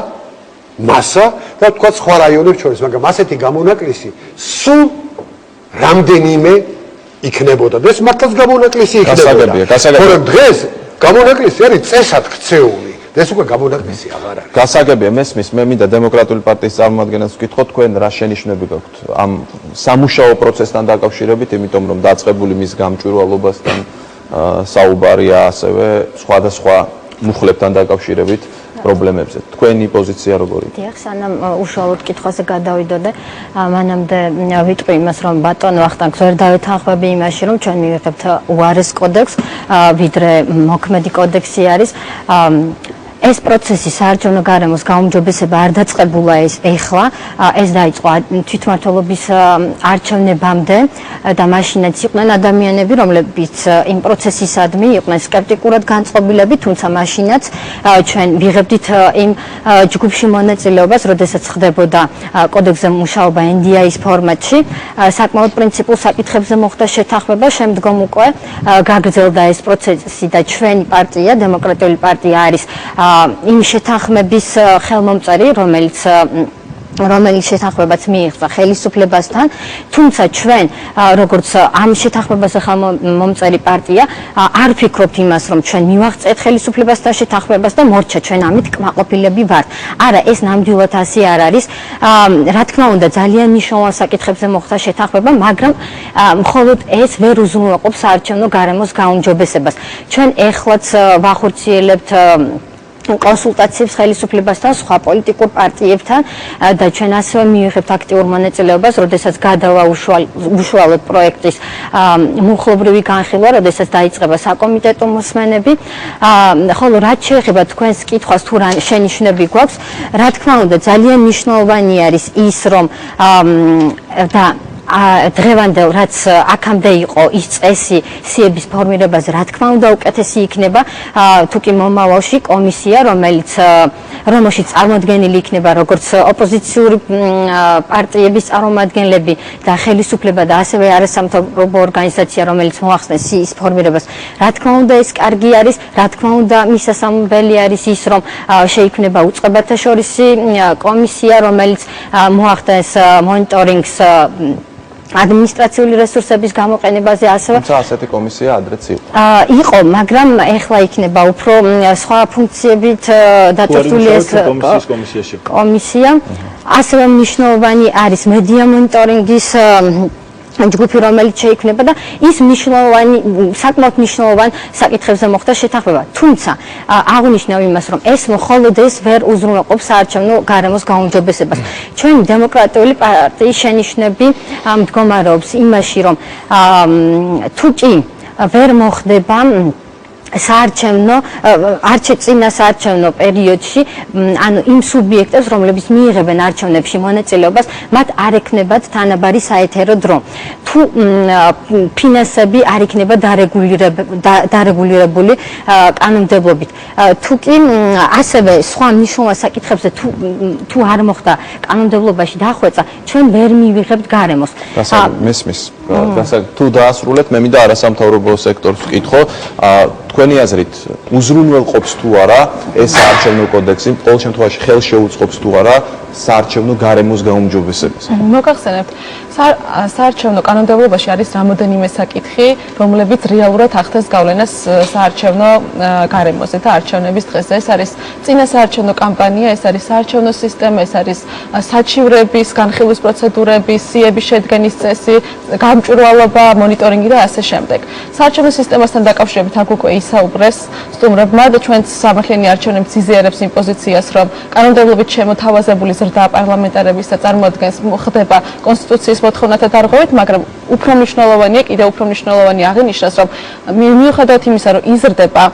მასა და თქვათ სხვა რაიონებს შორის, მაგრამ ასეთი გამონაკლისი სულ რამდენიმე იქნებოდა. ეს მართლაც გამონაკლისი იქნებოდა. თორემ დღეს გამონაკლისი არის წესად ქცეული. ეს უკვე გამონაკლისი აღარ არის. გასაგებია, მესმის, მე მინდა დემოკრატიული პარტიის წარმომადგენელს ვკითხო, თქვენ რა შენიშვნები გაქვთ ამ სამუშაო პროცესთან დაკავშირებით, იმიტომ რომ დაწყებული მის გამჭვირვალობასთან საუბარია, ასევე სხვადასხვა მუხლებთან დაკავშირებით პრობლემებზე. თქვენი პოზიცია როგორია? დიახ, სანამ უშუალოდ კითხვაზე გადავიდოდე, მანამდე ვიტყვი იმას, რომ ბატონო ვახტანგს ვერ დავეთანხმები იმაში, რომ ჩვენ მივიღებთ უარეს კოდექსს, ვიდრე მოქმედი კოდექსი არის. ეს პროცესი საარჩევნო გარემოს გაუმჯობესება არ დაწყებულა ეხლა, ეს დაიწყო თვითმმართველობის არჩევნებამდე და მაშინაც იყვნენ ადამიანები, რომლებიც იმ პროცესისადმი იყვნენ სკეპტიკურად განწყობილები, თუმცა მაშინაც ჩვენ ვიღებდით იმ ჯგუფში მონაწილეობას, როდესაც ხდებოდა კოდექსზე მუშაობა NDI-ის ფორმატში, საკმაოდ პრინციპულ საკითხებზე მოხდა შეთანხმება, შემდგომ უკვე გაგრძელდა ეს პროცესი და ჩვენი პარტია, დემოკრატიული პარტია არის იმ შეთანხმების ხელმომწერი, რომელიც შეთანხმებაც მიიღწა ხელისუფლებასთან, თუმცა ჩვენ როგორც ამ შეთანხმებაზე ხელმომწერი პარტია არ ვფიქრობთ იმას, რომ ჩვენ მივაღწევთ ხელისუფლებასთან შეთანხმებას და მორჩა ჩვენ ამით კმაყოფილები ვართ. არა, ეს ნამდვილად ასე არ არის. რა თქმა უნდა, ძალიან მნიშვნელოვან საკითხებზე მოხდა შეთანხმება, მაგრამ მხოლოდ ეს ვერ უზრუნველყოფს საარჩევნო გარემოს გაუმჯობესებას. ჩვენ ეხლაც ვახორციელებთ კონსულტაციებს ხელისუფლებასთან, სხვა პოლიტიკურ პარტიებთან და ჩვენ ასევე მივიღებთ აქტიურ მონაწილეობას, როდესაც გადავა უშუალოდ პროექტის მუხლობრივი განხილვა, როდესაც დაიწყება საკომიტეტო მოსმენები. ხოლო რაც შეეხება თქვენს კითხვას, თუ რა შენიშვნები გვაქვს, რა თქმა უნდა, ძალიან მნიშვნელოვანი არის ის, რომ და დღევანდელ რაც აქამდე იყო ის წესი სიების ფორმირებაზე, რა თქმა უნდა უკეთესი იქნება, თუ კი მომავალში კომისია, რომელშიც წარმოადგენილი იქნება როგორც ოპოზიციური პარტიების წარმომადგენლები და ხელისუფლება და ასევე არასამთავრობო ორგანიზაცია, რომელიც მოახსნეს სიის ფორმირებას. რა თქმა უნდა ეს კარგი არის, რა თქმა უნდა მისასალმებელი არის ის, რომ შეიქმნება უწყებათა შორისი კომისია, რომელიც მოახდენს მონიტორინგს ადმინისტრაციული რესურსების გამოყენებაზე, ასევე თუმცა ასეთი კომისია ადრეც იყო. იყო, მაგრამ ეხლა იქნება უფრო სხვა ფუნქციებით დაწესებული ეს კომისია. ასევე მნიშვნელოვანი არის მედია მონიტორინგის ჯგუფი, რომელიც შეიქმნება და ის საკმაოდ მნიშვნელოვან საკითხებზე მოხდა შეთანხმება. თუმცა აღნიშნავ იმას, რომ ეს მხოლოდ ეს ვერ უზრუნველყოფს საარჩევნო გარემოს გაუმჯობესებას. ჩვენი დემოკრატიული პარტიის შენიშვნები მდგომარეობს იმაში, რომ თუ კი ვერ მოხდება წინა საარჩევნო პერიოდში, ანუ იმ სუბიექტებს, რომლებიც მიიღებენ არჩევნებში მონაწილეობას, მათ არ ექნებათ თანაბარი საეთერო დრო. თუ ფინანსები არ იქნება დარეგულირებული კანონმდებლობით. თუ კი ასევე სხვა მნიშვნელოვან საკითხებზე თუ არ მოხდა კანონმდებლობაში დახვეწა, ჩვენ ვერ მივიღებთ გარემოს. მესმის. თუ დაასრულეთ, მე მინდა არასამთავრობო სექტორს ვკითხო, თქვენი აზრით უზრუნველყოფს თუ არა ეს საარჩევნო კოდექსი, ყოველ შემთხვევაში ხელშეუწყობს თუ არა საარჩევნო გარემოს გაუმჯობესებას? მოგახსენებთ, საარჩევნო კანონმდებლობაში არის რამოდენიმე საკითხი, რომლებიც რეალურად ახდენს გავლენას საარჩევნო გარემოზე და არჩევნების დღეზე. ეს არის წინა საარჩევნო კამპანია, ეს არის საარჩევნო სისტემა, ეს არის საჩივრების, განხილვის პროცედურები, სიების შედგენის წესი, გამჭვირვალობა, მონიტორინგი და ასე შემდეგ. საარჩევნო სისტემასთან დაკავშირებით აქ უკვე ისაუბრეს სტუმრებმა და ჩვენც სამართლიანი არჩევნები ძიზიერებს იმ პოზიციას, რომ კანონმდებლობით შემოთავაზებული ზრდა პარლამენტარების და წარმოადგენს ხდება კონსტიტუციის მოთხოვნათა დარღვევით, მაგრამ უფრო მნიშვნელოვანია, კიდევ უფრო მნიშვნელოვანი აღინიშნოს, რომ მიუხედავად იმისა, რომ იზრდება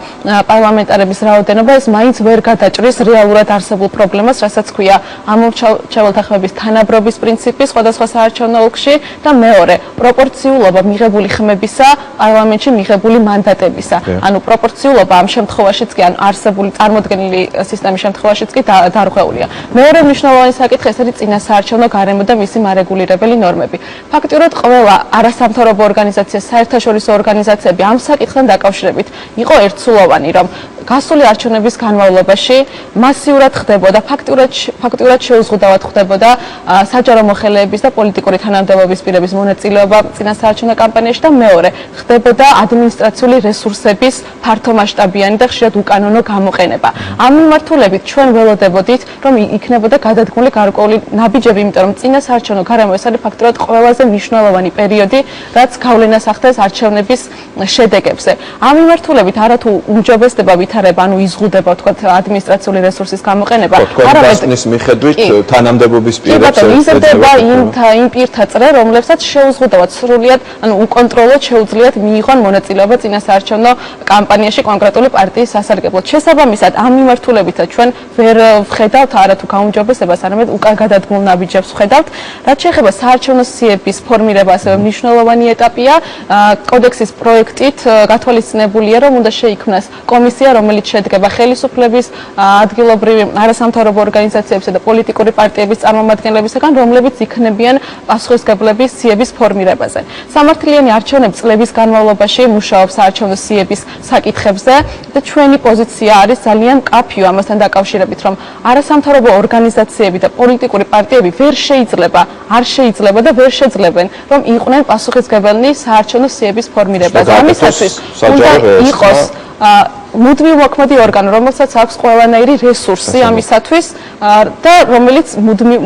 პარლამენტარების რაოდენობა, ეს მაინც ვერ გადაჭრის რეალურად არსებულ პრობლემას, რასაც ქვია ამომრჩეველთა ხმების თანაბრობის პრინციპი სხვადასხვა საარჩევნო ოლქში და მეორე, პროპორციულობა მიღებული ხმებისა პარლამენტში მიღებული მანდატებისა. ანუ პროპორციულობა ამ შემთხვევაშიც კი ან არსებული წარმოდგენილი სისტემის შემთხვევაშიც კი დარღვეულია. მეორე მნიშვნელოვანი საკითხი ეს არის წინა საარჩევნო გარემო და მისი მარეგულირებელი ნორმები. ფაქტიურად ყველა არასამთავრობო ორგანიზაცია, საერთაშორისო ორგანიზაციები ამ საკითხთან დაკავშირებით იყო ერთსულოვანი, რომ გასული არჩევნების განმავლობაში მასიურად ხდებოდა, ფაქტიურად შეუზღუდავად ხდებოდა საჯარო მოხელეების და პოლიტიკური თანამდებობის პირების მონაწილეობა წინასაარჩევნო კამპანიაში და მეორე, ხდებოდა ადმინისტრაციული რესურსების ფართომასშტაბიანი და ხშირად უკანონო გამოყენება. ამ მიმართულებით ჩვენ ველოდებოდით, რომ იქნებოდა გადადგმული გარკვეული ნაბიჯები, იმიტომ რომ წინასაარჩევნო გარემო ეს არის ფაქტიურად ყველაზე მნიშვნელოვანი პერიოდი, რაც გავლენას ახდენს არჩევნების შედეგებზე. ამ მიმართულებით არათუ უმჯობესდება ვითარება, ანუ იზღუდება თქვათ ადმინისტრაციული რესურსის გამოყენება. არამედ მიხედვით თანამდებობის პირებს იზრდება იმ პირთა წრე, რომლებსაც შეუზღუდავად სრულიად, ანუ უკონტროლოდ შეუძლიათ მიიღონ მონაწილეობა წინასაარჩევნო კამპანიაში კონკრეტული პარტიის სასარგებლოდ. შესაბამისად, ამ მიმართულებითაც ჩვენ ვერ ვხედავთ არათუ გაუმჯობესებას, არამედ უკან გადადგმულ ნაბიჯებს ვხედავთ. რაც შეეხება საარჩევნო სიების ფორმირება, ასევე მნიშვნელოვანი ეტაპია. კოდექსის პროექტით გათვალისწინებულია, რომ უნდა შეიქმნას კომისია, რომელიც შედგება ხელისუფლების, ადგილობრივი არასამთავრობო ორგანიზაციებისა და პოლიტიკური პარტიების წარმომადგენლებისგან, რომლებიც იქნებიან პასუხისმგებლები სიების ფორმირებაზე. სამართლიანი არჩევნები წლების განმავლობაში მუშაობს საარჩევნო სიების საკითხებზე და ჩვენი პოზიცია არის ძალიან მკაფიო ამასთან დაკავშირებით, რომ არასამთავრობო ორგანიზაციები და პოლიტიკური პარტიები არ შეიძლება და ვერ შეძლებენ, რომ იყვნენ პასუხისმგებელნი საარჩევნო სიების ფორმირებაზე. ამისათვის უნდა იყოს მუდმივ მოქმედი ორგანო, რომელსაც აქვს ყველანაირი რესურსი ამისათვის და რომელიც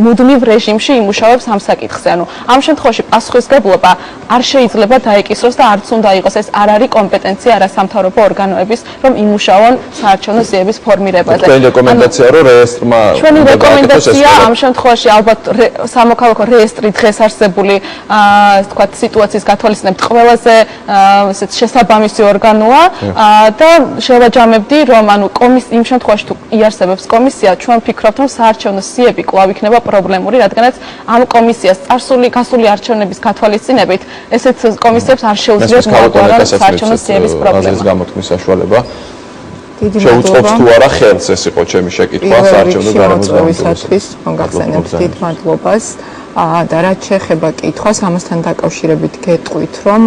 მუდმივ რეჟიმში იმუშავებს ამ საკითხზე. ანუ ამ შემთხვევაში პასუხისმგებლობა არ შეიძლება დაეკისროს და არც უნდა იყოს, ეს არ არის კომპეტენცია არასამთავრობო ორგანოების, რომ იმუშაონ საარჩევნო სიების ფორმირებაზე. თქვენი რეკომენდაცია რომ რეესტრმა ჩვენი რეკომენდაცია ამ შემთხვევაში ალბათ სამოქალაქო რეესტრი დღეს არსებული თქვათ სიტუაციის გათვალისწინებით ყველაზე ესეთ შესაბამისი ორგანოა და შევაჯამებდი, რომ ანუ იმ შემთხვევაში თუ იარსებებს კომისია, ჩვენ ვფიქრობთ, რომ საარჩევნო სიები კვლავ იქნება პრობლემური, რადგანაც ამ კომისიას გასული არჩევნების გათვალისწინებით ესეთ კომისიებს არ შეუძლიათ მოაგვარონ საარჩევნო სიების პრობლემა. გამოთქმის საშუალება შეუწყობს თუ არა ხელს, ეს იყო ჩემი შეკითხვა საარჩევნო გარემოს გამოცდილებისათვის მოგახსენებთ დიდ მადლობას. და რაც შეეხება კითხვას, ამასთან დაკავშირებით გეტყვით, რომ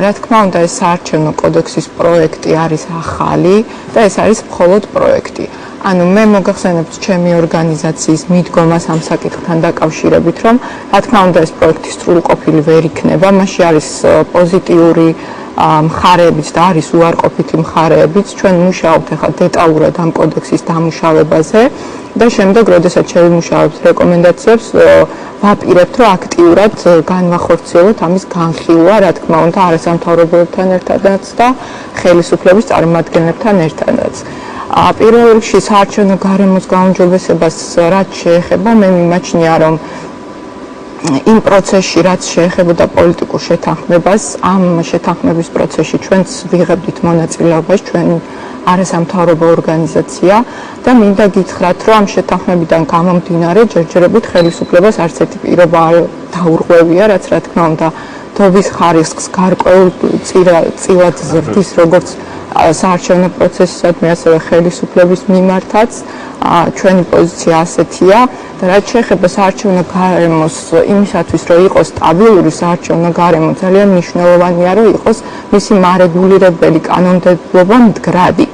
რა თქმა უნდა ეს საარჩევნო კოდექსის პროექტი არის ახალი და ეს არის მხოლოდ პროექტი. ანუ მე მოგახსენებთ ჩემი ორგანიზაციის მიდგომას ამ საკითხთან დაკავშირებით, რომ რა თქმა უნდა ეს პროექტი სრულყოფილი ვერ იქნება, მასში არის პოზიტიური მხარეებიც და არის უარყოფითი მხარეებიც. ჩვენ მუშაობთ ახლა დეტალურად ამ კოდექსის დამუშავებაზე და შემდეგ, როდესაც შევიმუშავებთ რეკომენდაციებს, ვაპირებთ, რომ აქტიურად განვახორციელოთ ამის განხილვა, რა თქმა უნდა, არასამთავრობოებთან ერთადაც და ხელისუფლების წარმომადგენლებთან ერთადაც. პირველ რიგში საარჩევნო გარემოს გაუმჯობესებას რაც შეეხება, მე მიმაჩნია, რომ იმ პროცესში, რაც შეეხებოდა პოლიტიკურ შეთანხმებას, ამ შეთანხმების პროცესში ჩვენც ვიღებდით მონაწილეობას, ჩვენ არასამთავრობო ორგანიზაცია და მინდა გითხრათ, რომ ამ შეთანხმებიდან გამომდინარე ჯერჯერობით ხელისუფლებას არც ერთი პირობა არ დაურღვევია, რაც რა თქმა უნდა დობის ხარისხს გარკვეულ წილად ზრდის, როგორც საარჩევნო პროცესისადმი, ასევე ხელისუფლების მიმართაც. ჩვენი პოზიცია ასეთია და რაც შეეხება საარჩევნო გარემოს იმისათვის, რომ იყოს სტაბილური საარჩევნო გარემო, ძალიან მნიშვნელოვანია, რომ იყოს მისი მარეგულირებელი კანონმდებლობა მდგრადი.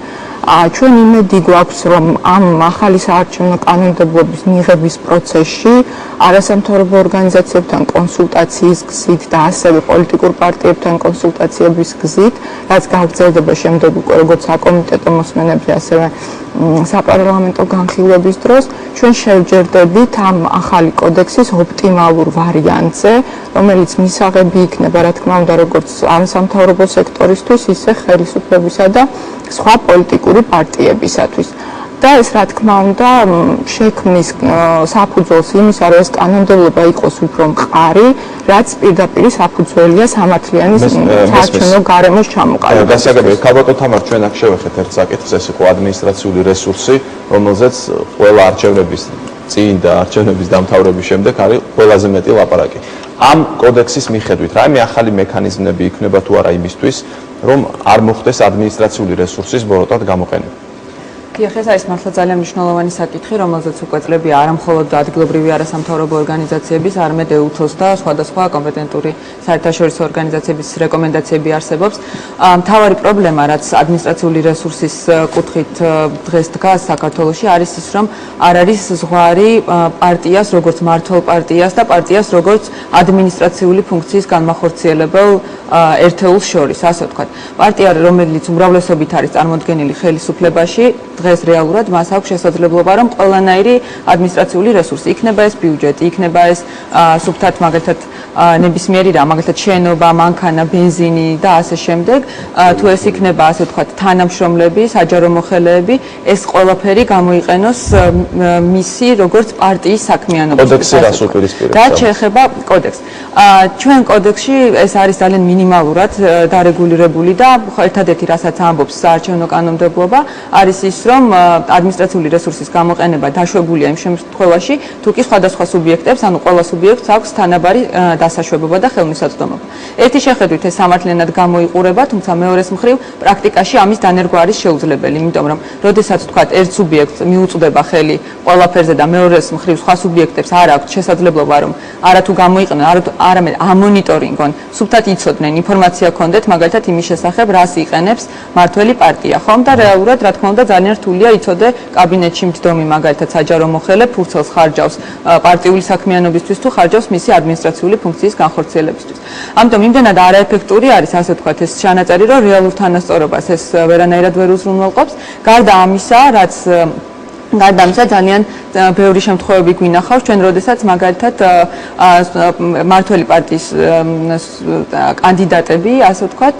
ჩვენ იმედი გვაქვს, რომ ამ ახალი საარჩევნო კანონმდებლობის მიღების პროცესში არასამთავრობო ორგანიზაციებთან კონსულტაციის გზით და ასევე პოლიტიკურ პარტიებთან კონსულტაციების გზით, რაც გაგრძელდება შემდეგ უკვე როგორც საკომიტეტო მოსმენებზე, ასევე საპარლამენტო განხილვების დროს, ჩვენ შევჯერდებით ამ ახალი კოდექსის ოპტიმალურ ვარიანტზე, რომელიც მისაღები იქნება, რა თქმა უნდა, როგორც არასამთავრობო სექტორისთვის, ისე ხელისუფლებისა და სხვა პოლიტიკური პარტიებისათვის. და ეს რა თქმა უნდა შექმნის საფუძველს იმისა, რომ ეს კანონმდებლობა იყოს უფრო მყარი, რაც პირდაპირ საფუძველია სამართლიანი საარჩევნო გარემოს ჩამოყალიბებას. გასაგებია, ქალბატონო თამარ, ჩვენ აქ შევეხეთ ერთ საკითხს, ეს იყო ადმინისტრაციული რესურსი, რომელზეც ყველა არჩევნების წინ და არჩევნების დამთავრების შემდეგ არის ყველაზე მეტი ლაპარაკი. ამ კოდექსის მიხედვით, რაიმე ახალი მექანიზმები იქნება თუ არა იმისთვის, რომ არ მოხდეს ადმინისტრაციული რესურსის ბოროტად გამოყენება. ეს არის მართლა ძალიან მნიშვნელოვანი საკითხი, რომელზეც უკვე წლები არა მხოლოდ ადგილობრივი არასამთავრობო ორგანიზაციების, არამედ EUTHOS და სხვადასხვა კომპეტენტური საერთაშორისო ორგანიზაციების რეკომენდაციები არსებობს. მთავარი პრობლემა, რაც ადმინისტრაციული რესურსის კუთხით დღეს დგას საქართველოში, არის ის, რომ არ არის ზღვარი პარტიას, როგორც მმართველ პარტიას და პარტიას, როგორც ადმინისტრაციული ფუნქციის განმახორციელებელ ერთეულს შორის, ასე ვთქვათ. პარტია, რომელიც უმრავლესობით არის წარმოდგენილი ხელისუფლებაში, დღეს რეალურად მას აქვს შესაძლებლობა, რომ ყველანაირი ადმინისტრაციული რესურსი, იქნება ეს ბიუჯეტი, იქნება ეს სუფთად მაგალითად ნებისმიერი რამ, მაგალითად შენობა, მანქანა, ბენზინი და ასე შემდეგ, თუ ეს იქნება ასე ვთქვათ თანამშრომლები, საჯარო მოხელეები, ეს ყველაფერი გამოიყენოს მისი როგორც პარტიის საქმიანობის. კოდექსი რას უპირისპირებს? რაც შეეხება კოდექსს. ჩვენ კოდექსში ეს არის ძალიან მინიმალურად დარეგულირებული და ერთადერთი რასაც ამბობს საარჩევნო კანონმდებლობა არის ის, რომ ადმინისტრაციული რესურსის გამოყენება დაშვებულია იმ შემთხვევაში, თუ კი სხვადასხვა სუბიექტებს, ანუ ყველა სუბიექტს აქვს თანაბარი დასაშვებობა და ხელმისაწვდომობა. ერთი შეხედვით ეს სამართლიანად გამოიყურება, თუმცა მეორეს მხრივ პრაქტიკაში ამის დანერგვა არის შეუძლებელი, იმიტომ რომ როდესაც თქვათ ერთ სუბიექტს მიუწვდება ხელი ყველაფერზე და მეორეს მხრივ სხვა სუბიექტებს არ აქვს შესაძლებლობა რომ არათუ გამოიყენონ, არამედ ამონიტორინგონ, სუფთად იცოდნენ, ინფორმაცია ჰქონდეთ მაგალითად იმის შესახებ, რას იყენებს მმართველი პარტია, ხომ და რეალურად რა თქმა უნდა ძალიან რთულია იცოდე კაბინეტში მდგომი მაგალითად საჯარო მოხელე ფურცელს ხარჯავს პარტიული საქმიანობისთვის თუ ხარჯავს მისი ადმინისტრაციული ფუნქციის განხორციელებისთვის. ამიტომ იმდენად არაეფექტური არის ასე ვთქვათ ეს ჩანაწერი, რომ რეალურ თანასწორობას ეს ვერანაირად ვერ უზრუნველყოფს. გარდა ამისა, რაც ძალიან ბევრი შემთხვევები გვინახავს ჩვენ როდესაც მაგალითად მმართველი პარტიის კანდიდატები ასე ვთქვათ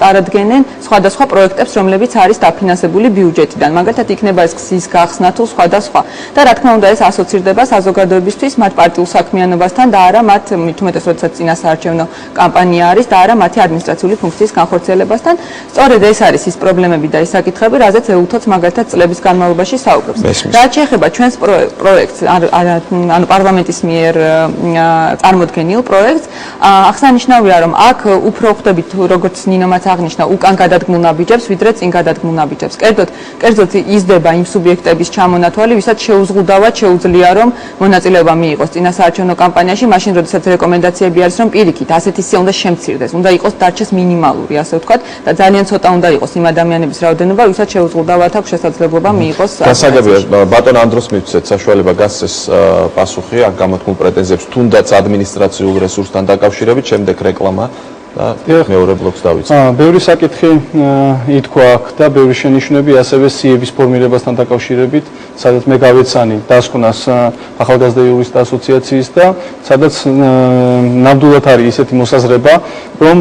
წარადგენენ სხვადასხვა პროექტებს რომლებიც არის დაფინანსებული ბიუჯეტიდან მაგალითად იქნება ეს გზის გახსნა თუ სხვადასხვა და რა თქმა უნდა ეს ასოცირდება საზოგადოებისთვის მათ პარტიულ საქმიანობასთან და არა მათ თუმეტეს როდესაც წინასაარჩევნო კამპანია არის და არა მათი ადმინისტრაციული ფუნქციის განხორციელებასთან სწორედ ეს არის ის პრობლემები და ის საკითხები რაზეც EUTHOS მაგალითად წლების განმავლობაში რაც შეეხება ჩვენს პროექტს, ანუ პარლამენტის მიერ წარმოდგენილ პროექტს, აღსანიშნავია, რომ აქ უფრო ხვდებით, როგორც ნინომაც აღნიშნა, უკან გადადგმულ ნაბიჯებს, ვიდრე წინ გადადგმულ ნაბიჯებს. კერძოდ იზრდება იმ სუბიექტების ჩამონათვალი, ვისაც შეუზღუდავად შეუძლია, რომ მონაწილეობა მიიღოს წინასაარჩევნო კამპანიაში, მაშინ, როდესაც რეკომენდაციები არის, რომ პირიქით, ასეთი სია უნდა შემცირდეს, უნდა იყოს დარჩეს მინიმალური, ასე ვთქვათ, და ძალიან ცოტა უნდა იყოს იმ ადამიანების რაოდენობა, ვისაც შეუზღუდავად აქვს შესაძლებლობა მიიღოს გასაგებია ბატონ ანდროს მივცეთ საშუალება გასცეს პასუხი აქ გამოთქმულ პრეტენზიებს თუნდაც ადმინისტრაციულ რესურსთან დაკავშირებით შემდეგ რეკლამა და მეორე ბლოკს დავიწყო. ბევრი საკითხი ითქვა აქ და ბევრი შენიშვნები ასევე სიების ფორმირებასთან დაკავშირებით, სადაც მე გავეცანი დასკვნას ახალგაზრდა იურისტთა ასოციაციის და სადაც ნამდვილად არის ისეთი მოსაზრება, რომ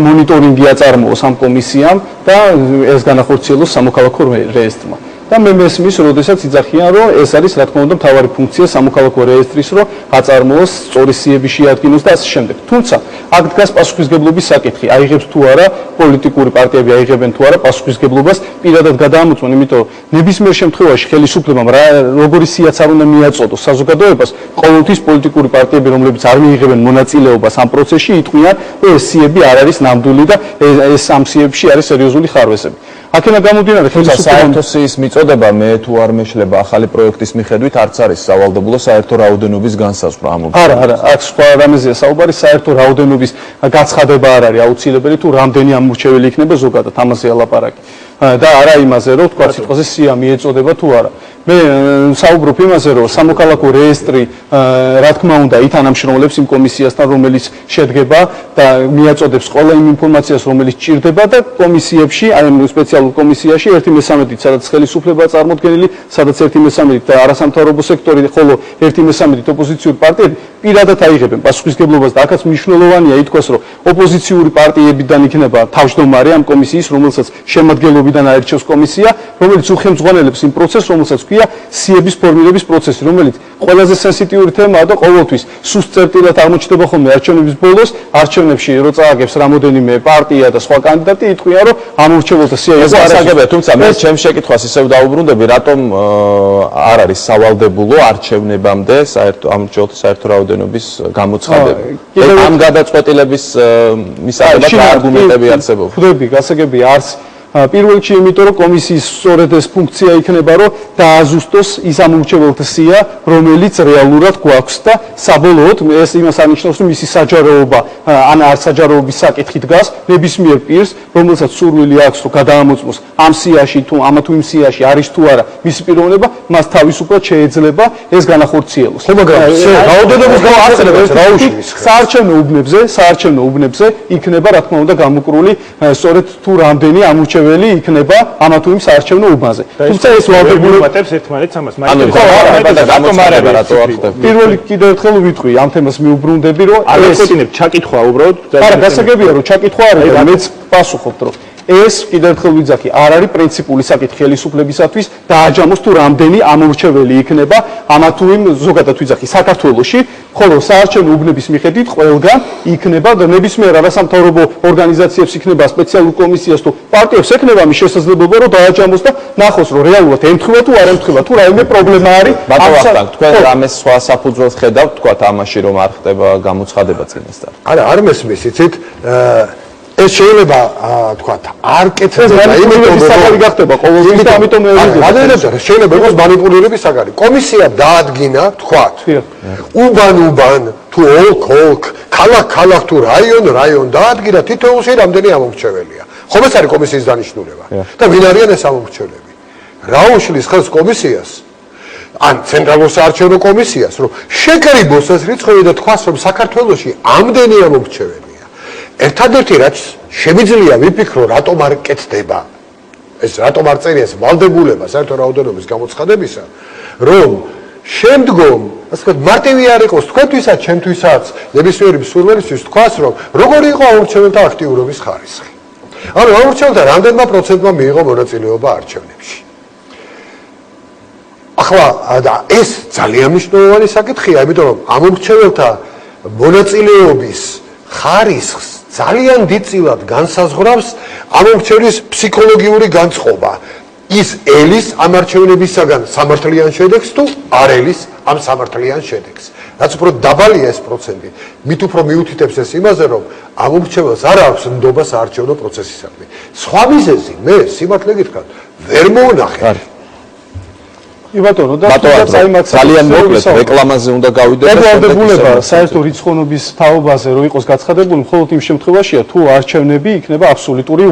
მონიტორინგი აწარმოოს ამ კომისიამ და ეს განახორციელოს სამოქალაქო რეესტრმა. და მე მესმის, როდესაც იძახიან, რომ ეს არის რა თქმა უნდა მთავარი ფუნქცია სამოქალაქო რეესტრის, რომ აწარმოოს სწორი სიები შეადგინოს და ასე შემდეგ. თუმცა აქ დგას პასუხისგებლობის საკითხი, აიღებს თუ არა პოლიტიკური პარტიები აიღებენ თუ არა პასუხისგებლობას პირადად გადაამოწმონ, იმიტომ რომ ნებისმიერ შემთხვევაში ხელისუფლებამ როგორი სიაც არ უნდა მიაწოდოს საზოგადოებას, ყოველთვის პოლიტიკური პარტიები, რომლებიც არ მიიღებენ მონაწილეობას ამ პროცესში, იტყვიან, რომ ეს სიები არ არის ნამდვილი და ეს ამ სიებში არის სერიოზული ხარვესები. აქედან გამომდინარე საერთო სიის მიწოდება მე თუ არ მეშლება ახალი პროექტის მიხედვით არც არის სავალდებულო საერთო რაოდენობის განსაზღვრა ამ არა, აქ სხვა რამეზეა საუბარი, საერთო რაოდენობის გაცხადება არ არის აუცილებელი თუ რამდენი ამორჩეველი იქნება ზოგადად ამაზეა ლაპარაკი. და არა იმაზე, რომ თქვა სიტყვაზე სია მიეწოდება თუ არა. მე საუბრობ იმაზე, რომ სამოქალაქო რეესტრი რა თქმა უნდა ითანამშრომლებს იმ კომისიასთან, რომელიც შედგება და მიაწოდებს ყველა იმ ინფორმაციას, რომელიც ჭირდება და კომისიებში, აი სპეციალურ კომისიაში 1/13, სადაც ხელისუფლებაა წარმოდგენილი, სადაც 1/13 არასამთავრობო სექტორი, ხოლო 1/13 ოპოზიციური პარტიები პირადად აიღებენ პასუხისმგებლობას და აქაც მნიშვნელოვანია ითქვას, რომ ოპოზიციური პარტიებიდან იქნება თავმჯდომარე ამ კომისიის, რომელსაც შემადგენლობიდან აირჩევს კომისია, რომელიც უხელმძღვანელებს იმ პროცესს, რომელსაც ქვია სიების ფორმირების პროცესი, რომელიც ყველაზე სენსიტიური თემაა და ყოველთვის სუსტ წერტილად აღმოჩნდება ხოლმე არჩევნების ბოლოს, არჩევნებში რო წააგებს რამოდენიმე პარტია და სხვა კანდიდატი, იტყვიან, რომ ამორჩეველთა სია ეს ასაგებია, თუმცა მე ჩემს შეკითხვას ისევ დაუბრუნდები, რატომ არ არის სავალდებულო არჩევნებამდე ამორჩეველთა საერთო რაოდენობის გამოცხადება. ამ გადაწყვეტილების მისაღებად რა არგუმენტები არსებობს? ხვდები, გასაგებია არც პირველ რიგში იმიტომ რომ კომისიის სწორედ ეს ფუნქცია იქნება რომ დააზუსტოს ის ამორჩეველთა სია რომელიც რეალურად გვაქვს და საბოლოოდ ეს იმას არნიშნავს რომ მისი საჯაროობა ან არ საჯაროობის საკითხი დგას ნებისმიერ პირს რომელსაც სურვილი აქვს რომ გადაამოწმოს ამ სიაში თუ ამა თუ იმ სიაში არის თუ არა მისი პიროვნება მას თავისუფლად შეეძლება ეს განახორციელოს. მაგრამ რაოდენობის განახორციელებას რა უშლის? საარჩევნო უბნებზე იქნება რა თქმა უნდა გამოკრული სწორედ თუ რამდენი ამორჩეველი იქნება ამა თუ იმ საარჩევნო უბანზე. თუმცა ეს ვალდებულებას ერთმანეთს ამას პირველი კიდევ ერთხელ ვიტყვი ამ თემას მიუბრუნდები რომ აღესინებ ჩაკითხვა უბრალოდ არა გასაგებია რომ ჩაკითხვა არის და მეც პასუხობთ რომ ეს კიდევ ერთხელ ვიძახი არ არის პრინციპული საკითხი ხელისუფლებისათვის დააჯამოს თუ რამდენი ამორჩეველი იქნება ამა თუ იმ ზოგადად ვიძახი საქართველოში ხოლო საარჩევნო უბნების მიხედვით ყველგან იქნება და ნებისმიერ არასამთავრობო ორგანიზაციებს იქნება სპეციალურ კომისიას თუ პარტიებს ექნება მის შესაძლებლობა რომ დააჯამოს და ნახოს რომ რეალურად ემთხვევა თუ არ ემთხვევა თუ რაიმე პრობლემა არის ბატონო თქვენ რამეს სხვა საფუძველს ხედავთ თქვათ ამაში რომ არ ხდება გამოცხადება წინასწარ არა არ მესმის იცით ეს შეიძლება თქვათ არ კეთდება იმიტომ რომ გახდება ყოველთვის და ამიტომ შეიძლება იყოს манипуლირების საგანი კომისია დაადგინა თქვათ უბან თუ ოლქ ქალაქ თუ რაიონ დაადგინა თითოეულში რამდენი ამორჩეველია ხომ ეს არის კომისიის დანიშნულება და ვინ არიან ეს ამორჩევლები რა უშლის ხელს კომისიას ან ცენტრალურ საარჩევნო კომისიას რომ შეკრიბოს ეს რიცხვი და თქვას რომ საქართველოში ამდენი ამორჩეველია ერთადერთი რაც შემიძლია ვიფიქრო რატომ არ კეთდება ეს რატომ არ წერია ეს ვალდებულება საერთო რაოდენობის გამოცხადებისა რომ შემდგომ ასე ვთქვათ მარტივი არ იყოს თქვენთვისაც ჩემთვისაც ნებისმიერი მსურველისთვის თქვას რომ როგორი იყო ამორჩეველთა აქტიურობის ხარისხი ანუ ამორჩეველთა რამდენმა პროცენტმა მიიღო მონაწილეობა არჩევნებში ახლა ეს ძალიან მნიშვნელოვანი საკითხია იმიტომ რომ ამორჩეველთა მონაწილეობის ხარისხს ძალიან დიდწილად განსაზღვრავს ამორჩევლის ფსიქოლოგიური განწყობა ის ელის ამ არჩევნებისაგან სამართლიან შედეგს თუ არ ელის ამ სამართლიან შედეგს რაც უფრო დაბალია ეს პროცენტი მით უფრო მიუთითებს ეს იმაზე რომ ამორჩეველს არ აქვს ნდობა საარჩევნო პროცესისადმი სხვა მიზეზი მე სიმართლე გითხრათ ვერ მოვნახე იბატონო და ძალიან მოკლედ რეკლამაზე უნდა გავიდეთ და ვალდებულება საერთო რიცხოვნობის თაობაზე რომ იყოს გაცხადებული მხოლოდ იმ შემთხვევაშია თუ არჩევნები იქნება აბსოლუტური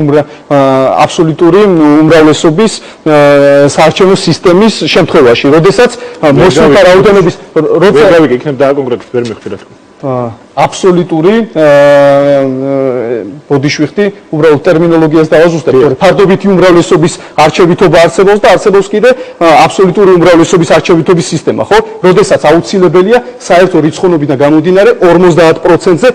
უმრავლესობის საარჩევნო სისტემის შემთხვევაში როდესაც მოსულთა რაოდენობის როცა იქნება დააკონკრეტოთ ვერ მივხვდი რა თქმა აბსოლუტური ბოდიშვიხტი უბრალოდ ტერმინოლოგიას დავაზუსტებ ფარდობითი უმრავლესობის არჩევითობა არსებობს და არსებობს კიდე აბსოლუტური უმრავლესობის არჩევითობის სისტემა ხო როდესაც აუცილებელია საერთო რიცხოვნობიდან გამომდინარე 50%-ზე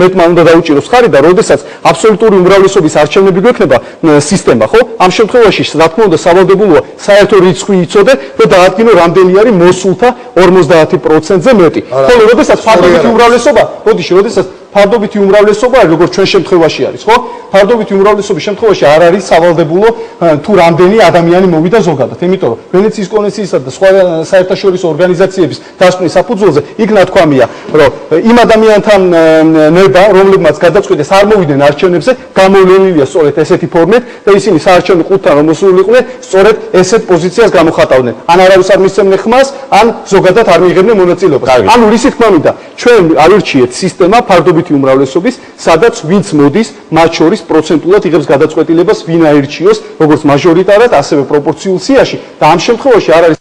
მეტმა უნდა დაუჭიროს ხარი და როდესაც აბსოლუტური უმრავლესობის არჩევნები გვექნება სისტემა ხო ამ შემთხვევაში რა თქმა უნდა სავალდებულოა საერთო რიცხვი იცოდე და დაადგინო რამდენი არის მოსულთა 50%-ზე მეტი ხოლო როდესაც ფარდობითი უმრავლესობა, როდესაც ფარდობითი უმრავლესობა როგორც ჩვენ შემთხვევაში არის, ხო? ფარდობითი უმრავლესობის შემთხვევაში არ არის სავალდებულო თუ რამდენი ადამიანი მოვიდა ზოგადად, იმიტომ რომ ვენეციის კონვენციისა და სხვა საერთაშორისო ორგანიზაციების დასკვნის საფუძველზე იქ ნათქვამია, რომ იმ ადამიანთან ნება, რომლებმაც გადაწყვიტეს არ მოვიდნენ არჩევნებზე, გამოვლენილია სწორედ ესეთი ფორმით და ისინი საარჩევნო ყუთთან რომ მოსულიყვნენ, სწორედ ესეთ პოზიციას გამოხატავდნენ. ან არავის არ მისცემდნენ ხმას, ან ზოგადად არ მიიღებდნენ მონაწილეობას. ანუ რისი თქმა მინდა, ჩვენ ავირჩიეთ სისტემა ფარდობითი უმრავლესობის, სადაც ვინც მოდის, მათ შორის პროცენტულად იღებს გადაწყვეტილებას, ვინ აირჩიოს, როგორც მაჟორიტარად, ასევე პროპორციულ სიაში და ამ შემთხვევაში არ არის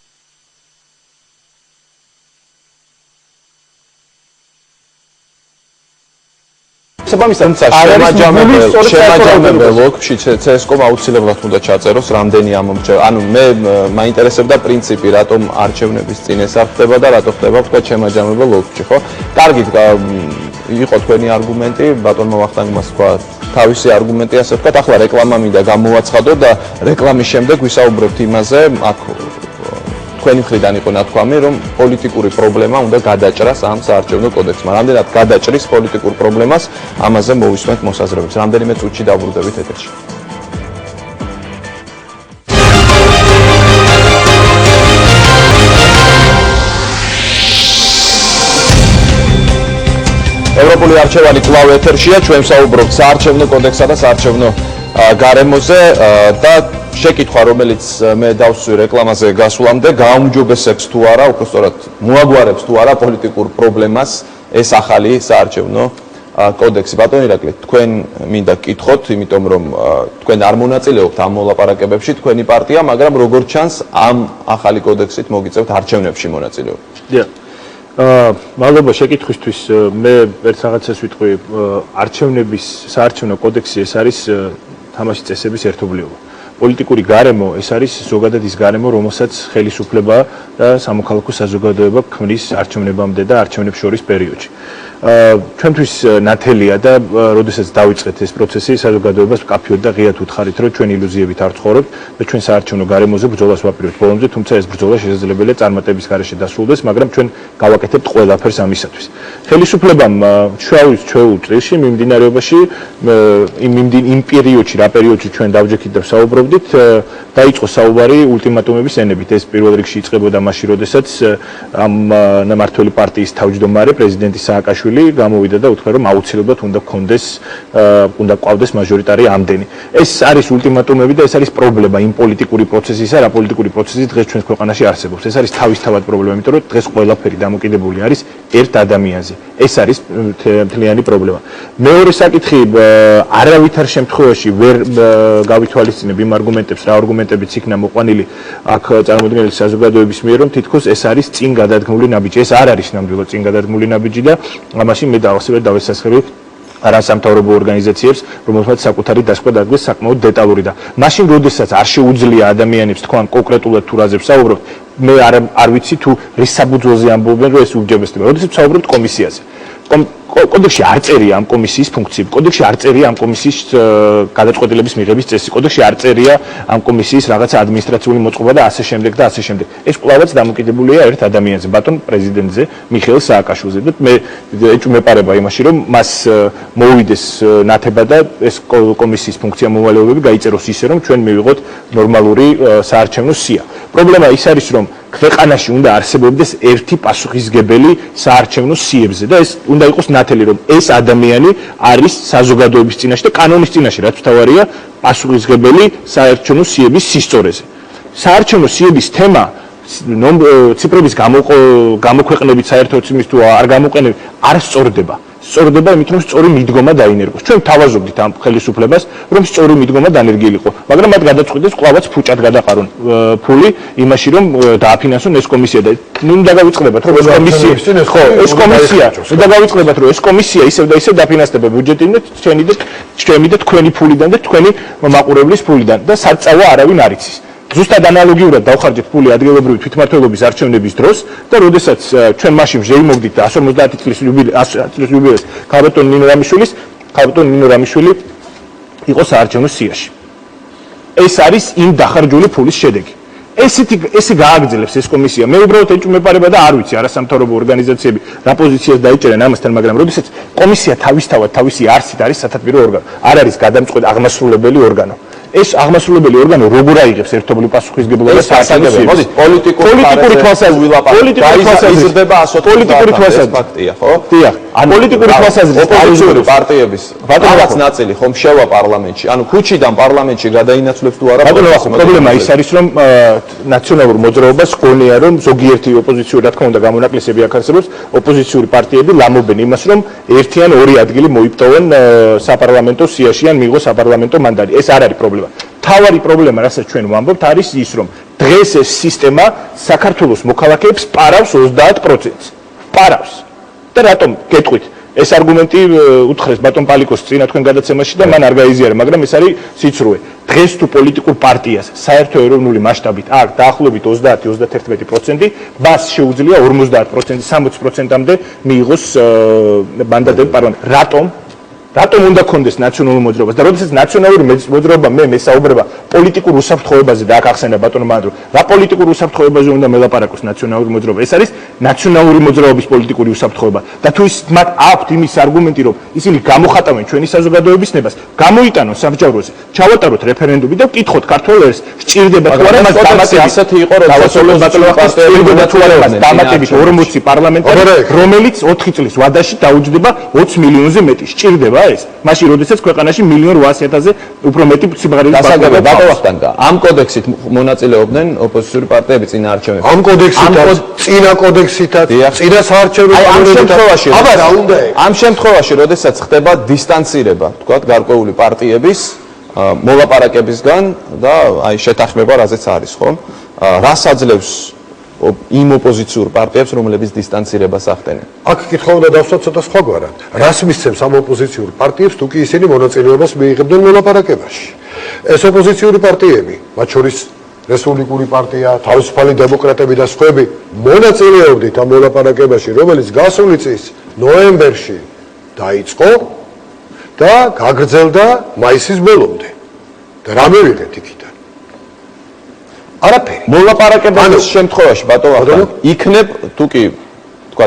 შემაჯამებელ ოკში CSKOM აუცილებლად უნდა ჩაწეროს რამდენი ამომრჩეველი. ანუ მე მაინტერესებდა პრინციპი, რატომ არჩევნების წინ ეს არ ხდება და რატო ხდება თქვა შემაჯამებელ ოკში, ხო? კარგით, იყო თქვენი არგუმენტი, ბატონმა ვახტანგმა თქვა თავისი არგუმენტი, ასე ვთქვათ, ახლა რეკლამა მინდა გამოვაცხადო და რეკლამის შემდეგ ვისაუბრებთ იმაზე, აქ თქვენი მხრიდან იყო ნათქვამი, რომ პოლიტიკური პრობლემა უნდა გადაჭრას ამ საარჩევნო კოდექსმა. რამდენად გადაჭრის პოლიტიკურ პრობლემას, ამაზე მოვისმენთ მოსაზრებებს. რამდენიმე წუთში დავბრუნდებით ეთერში. ევროპული არჩევანი კვლავ ეთერშია, ჩვენ ვსაუბრობთ საარჩევნო კოდექსსა და საარჩევნო გარემოზე და შეკითხვა, რომელიც მე დავსვი რეკლამაზე გასვლამდე, გააუმჯობესებს თუ არა, უფრო სწორად მოაგვარებს თუ არა პოლიტიკურ პრობლემას ეს ახალი საარჩევნო კოდექსი. ბატონ ირაკლი, თქვენ მინდა გკითხოთ, იმიტომ რომ თქვენ არ მონაწილეობთ ამ მოლაპარაკებებში, თქვენი პარტია, მაგრამ როგორც ჩანს, ამ ახალი კოდექსით მოგიწევთ არჩევნებში მონაწილეობა. დიახ. მადლობა შეკითხვისთვის. მე ერთ რაღაცას ვიტყვი, არჩევნების საარჩევნო კოდექსი ეს არის თამაშის წესების ერთობლიობა. პოლიტიკური გარემო ეს არის ზოგადად ის გარემო, რომელსაც ხელისუფლება და სამოქალაქო საზოგადოება ქმნის არჩევნებამდე და არჩევნებს შორის პერიოდში. ჩვენთვის ნათელია და როდესაც დავიწყეთ ეს პროცესი, საზოგადოებას ვკაფიოდ და ღიად ვუთხარით, რომ ჩვენ ილუზიებით არ ცხოვრობთ და ჩვენ საარჩევნო გარემოზე ბრძოლას ვაპირებთ ბოლომდე, თუმცა ეს ბრძოლა შესაძლებელია წარმატების გარეშე დასრულდეს, მაგრამ ჩვენ გავაკეთებთ ყველაფერს ამისათვის. ხელისუფლებამ შუავის ჩვეულ წლებში მიმდინარეობაში იმ პერიოდში, რა პერიოდში ჩვენ დავჯექით და ვსაუბრობდით, დაიწყო საუბარი ულტიმატუმების ენებით. ეს პირველ რიგში იწყებოდა მაშინ, როდესაც ამ მმართველი პარტიის თავმჯდომარე პრეზიდენტი სააკაშვილი გამოვიდა და უთხრა, რომ აუცილებლად უნდა ყავდეს მაჟორიტარი ამდენი. ეს არის ულტიმატუმები და ეს არის პრობლემა იმ პოლიტიკური პროცესისა, რა პოლიტიკური პროცესი დღეს ჩვენს ქვეყანაში არსებობს. ეს არის თავისთავად პრობლემა, იმიტომ რომ დღეს ყველაფერი დამოკიდებული არის ერთ ადამიანზე. ეს არის მთლიანი პრობლემა. მეორე საკითხი, არავითარ შემთხვევაში ვერ გავითვალისწინებ იმ არგუმენტებს, რა არგუმენტებიც იქნა მოყვანილი აქ წარმოადგენელი საზოგადოების მიერ, რომ თითქოს ეს არის წინ გადადგმული ნაბიჯი. ეს არ არის ნამდვილად წინ გადადგმული ნაბიჯი და ამაში მე დავესახებ არასამთავრობო ორგანიზაციებს, რომელთაც საკუთარი დასკვნა დადგეს საკმაოდ დეტალური და მაშინ, როდესაც არ შეუძლია ადამიანებს თქვან კონკრეტულად თუ რაზე ვსაუბრობთ, მე არ ვიცი თუ რის საფუძველზე ამბობენ, რომ ეს უჯებესდება. როდესაც ვსაუბრობთ კომისიაზე. კოდექსში არ წერია ამ კომისიის ფუნქციები, კოდექსში არ წერია ამ კომისიის გადაწყვეტილების მიღების წესი, კოდექსში არ წერია ამ კომისიის რაღაცა ადმინისტრაციული მოწყობა და ასე შემდეგ და ასე შემდეგ. ეს კვლავაც დამოკიდებულია ერთ ადამიანზე, ბატონ პრეზიდენტზე, მიხეილ სააკაშვილზე და მე ეჭვმეპარება იმაში, რომ მას მოუვიდეს ნათება და ეს კომისიის ფუნქცია მოვალეობები გაიწეროს ისე, რომ ჩვენ მივიღოთ ნორმალური საარჩევნო სია. პრობლემა ის არის, რომ ქვეყანაში უნდა არსებობდეს ერთი პასუხისგებელი საარჩევნო სიებზე და ეს უნდა იყოს ნათელი, რომ ეს ადამიანი არის საზოგადოების წინაშე და კანონის წინაშე, რაც თავარია პასუხისგებელი საარჩევნო სიების სისწორეზე. საარჩევნო სიების თემა ციფრების გამოქვეყნებით საერთოდ იმის თუ არ გამოყენებით არ სწორდება. სწორდება იმით, რომ სწორი მიდგომა დაინერგოს. ჩვენ თავაზობდით ამ ხელისუფლებას, რომ სწორი მიდგომა დანერგილიყო, მაგრამ მათ გადაწყვიტეს კვლავაც ფუჭად გადაყარონ ფული იმაში, რომ დააფინანსონ ეს კომისია და ნუ დაგავიწყდებათ, რომ ეს კომისია ისევ და ისევ დაფინანსდება ბიუჯეტიდან და ჩვენი და თქვენი ფულიდან და თქვენი მაყურებლის ფულიდან და საწავო არავინ არ იცის. ზუსტად ანალოგიურად დავხარჯეთ ფული ადგილობრივი თვითმმართველობის არჩევნების დროს და როდესაც ჩვენ მაშინ ვჟეიმობდით 150 წლის იუბილეას ქალბატონ ნინო რამიშვილი იყო საარჩევნო სიაში. ეს არის იმ დახარჯული ფულის შედეგი. ესე გააგრძელებს ეს კომისია. მე უბრალოდ ეჭვმეპარება და არ ვიცი არასამთავრობო ორგანიზაციები რა პოზიციას დაიჭერენ ამასთან, მაგრამ როდესაც კომისია თავისთავად თავისი არსით არის სათათბირო ორგანო, არ არის გადამწყვეტ აღმასრულებელი ორგანო. ეს აღმასრულებელი ორგანო როგორ აიღებს ერთობლივ პასუხისმგებლობას საარჩევნო სიებში? პოლიტიკური თვალსაზრისით ფაქტია, ხო? დიახ. პოლიტიკური თვალსაზრისით ოპოზიციური პარტიების რაღაც ნაწილი ხომ შევა პარლამენტში. ანუ ქუჩიდან პარლამენტში გადაინაცვლებს თუ არა? ბატონო, პრობლემა ის არის, რომ ნაციონალურ მოძრაობას გონია, რომ ზოგიერთი ოპოზიციური, რა თქმა უნდა, გამონაკლისები აქ არსებობს, ოპოზიციური პარტიები ლამობენ იმას, რომ ერთი ან ორი ადგილი მოიპტოვონ საპარლამენტო სიაში ან მიიღოს საპარლამენტო მანდატი. ეს არ არის პრობლემა. თავარი პრობლემა, რასაც ჩვენ ვამბობთ, არის ის, რომ დღეს ეს სისტემა საქართველოს მოქალაქეებს პარავს 30%. პარავს. და რატომ გეტყვით? ეს არგუმენტი უთხრეს ბატონ პალიკოს წინა თქვენ გადაცემაში და მან არ გაიზიარა, მაგრამ ეს არის სიცრუე. დღეს თუ პოლიტიკურ პარტიას საერთო ეროვნული მასშტაბით აქვს დაახლოებით 30-31%, მას შეუძლია 50%, 60%-მდე მიიღოს მანდატები პარლამენტში. რატომ უნდა კონდეს ნაციონალური მოძრაობა და როდესაც ნაციონალური მოძრაობა მე მესაუბრება პოლიტიკურ უსაფრთხოებაზე და აქ ახსენა ბატონო მანდრო რა პოლიტიკურ უსაფრთხოებაზე უნდა მელაპარაკოს ნაციონალური მოძრაობა ეს არის ნაციონალური მოძრაობის პოლიტიკური უსაფრთხოება და თუ ის მათ აქვთ იმის არგუმენტი რომ ისინი გამოხატავენ ჩვენი საზოგადოების ნებას გამოიტანონ სამსჯავროზე ჩავატაროთ რეფერენდუმი და ვკითხოთ ქართველებს სჭირდება თუ არა მას დამატებით ასეთი იყო დამატებით 40 პარლამენტარი რომელიც 4 წლის ვადაში დაუჯდება 20 მილიონზე მეტი სჭირდება ეს მაშინ როდესაც ქვეყანაში 1.800.000-ზე უფრო მეტი სიმღერის დასაგებად ბატონო ამ კოდექსით მონაწილეობდნენ ოპოზიციური პარტიები წინა არჩევნებში ამ კოდექსითაც წინა კოდექსითაც წინა საარჩევნო კანონებითაც აბა რა უნდა ამ შემთხვევაში როდესაც ხდება დისტანცირება თქვათ გარკვეული პარტიების მოლაპარაკებისგან და აი შეთანხმება რაზეც არის ხო რას აძლევს იმ ოპოზიციურ პარტიებს რომლებიც დისტანცირებას ახდენენ აქ კითხვა უნდა დავსვათ ცოტა სხვაგვარად რას მისცემს ამ ოპოზიციურ პარტიებს თუ კი ისინი მონაწილეობას მიიღებდნენ მოლაპარაკებაში ეს ოპოზიციური პარტიები მათ შორის რესპუბლიკური პარტია თავისუფალი დემოკრატები და სხვები მონაწილეობდით ამ მოლაპარაკებაში რომელიც გასული წლის ნოემბერში დაიწყო და გაგრძელდა მაისის ბოლომდე და რა მივიღეთ იქიდან არაფერი მოლაპარაკებების შემთხვევაში ბატონო იქნებ თუ კი თქვა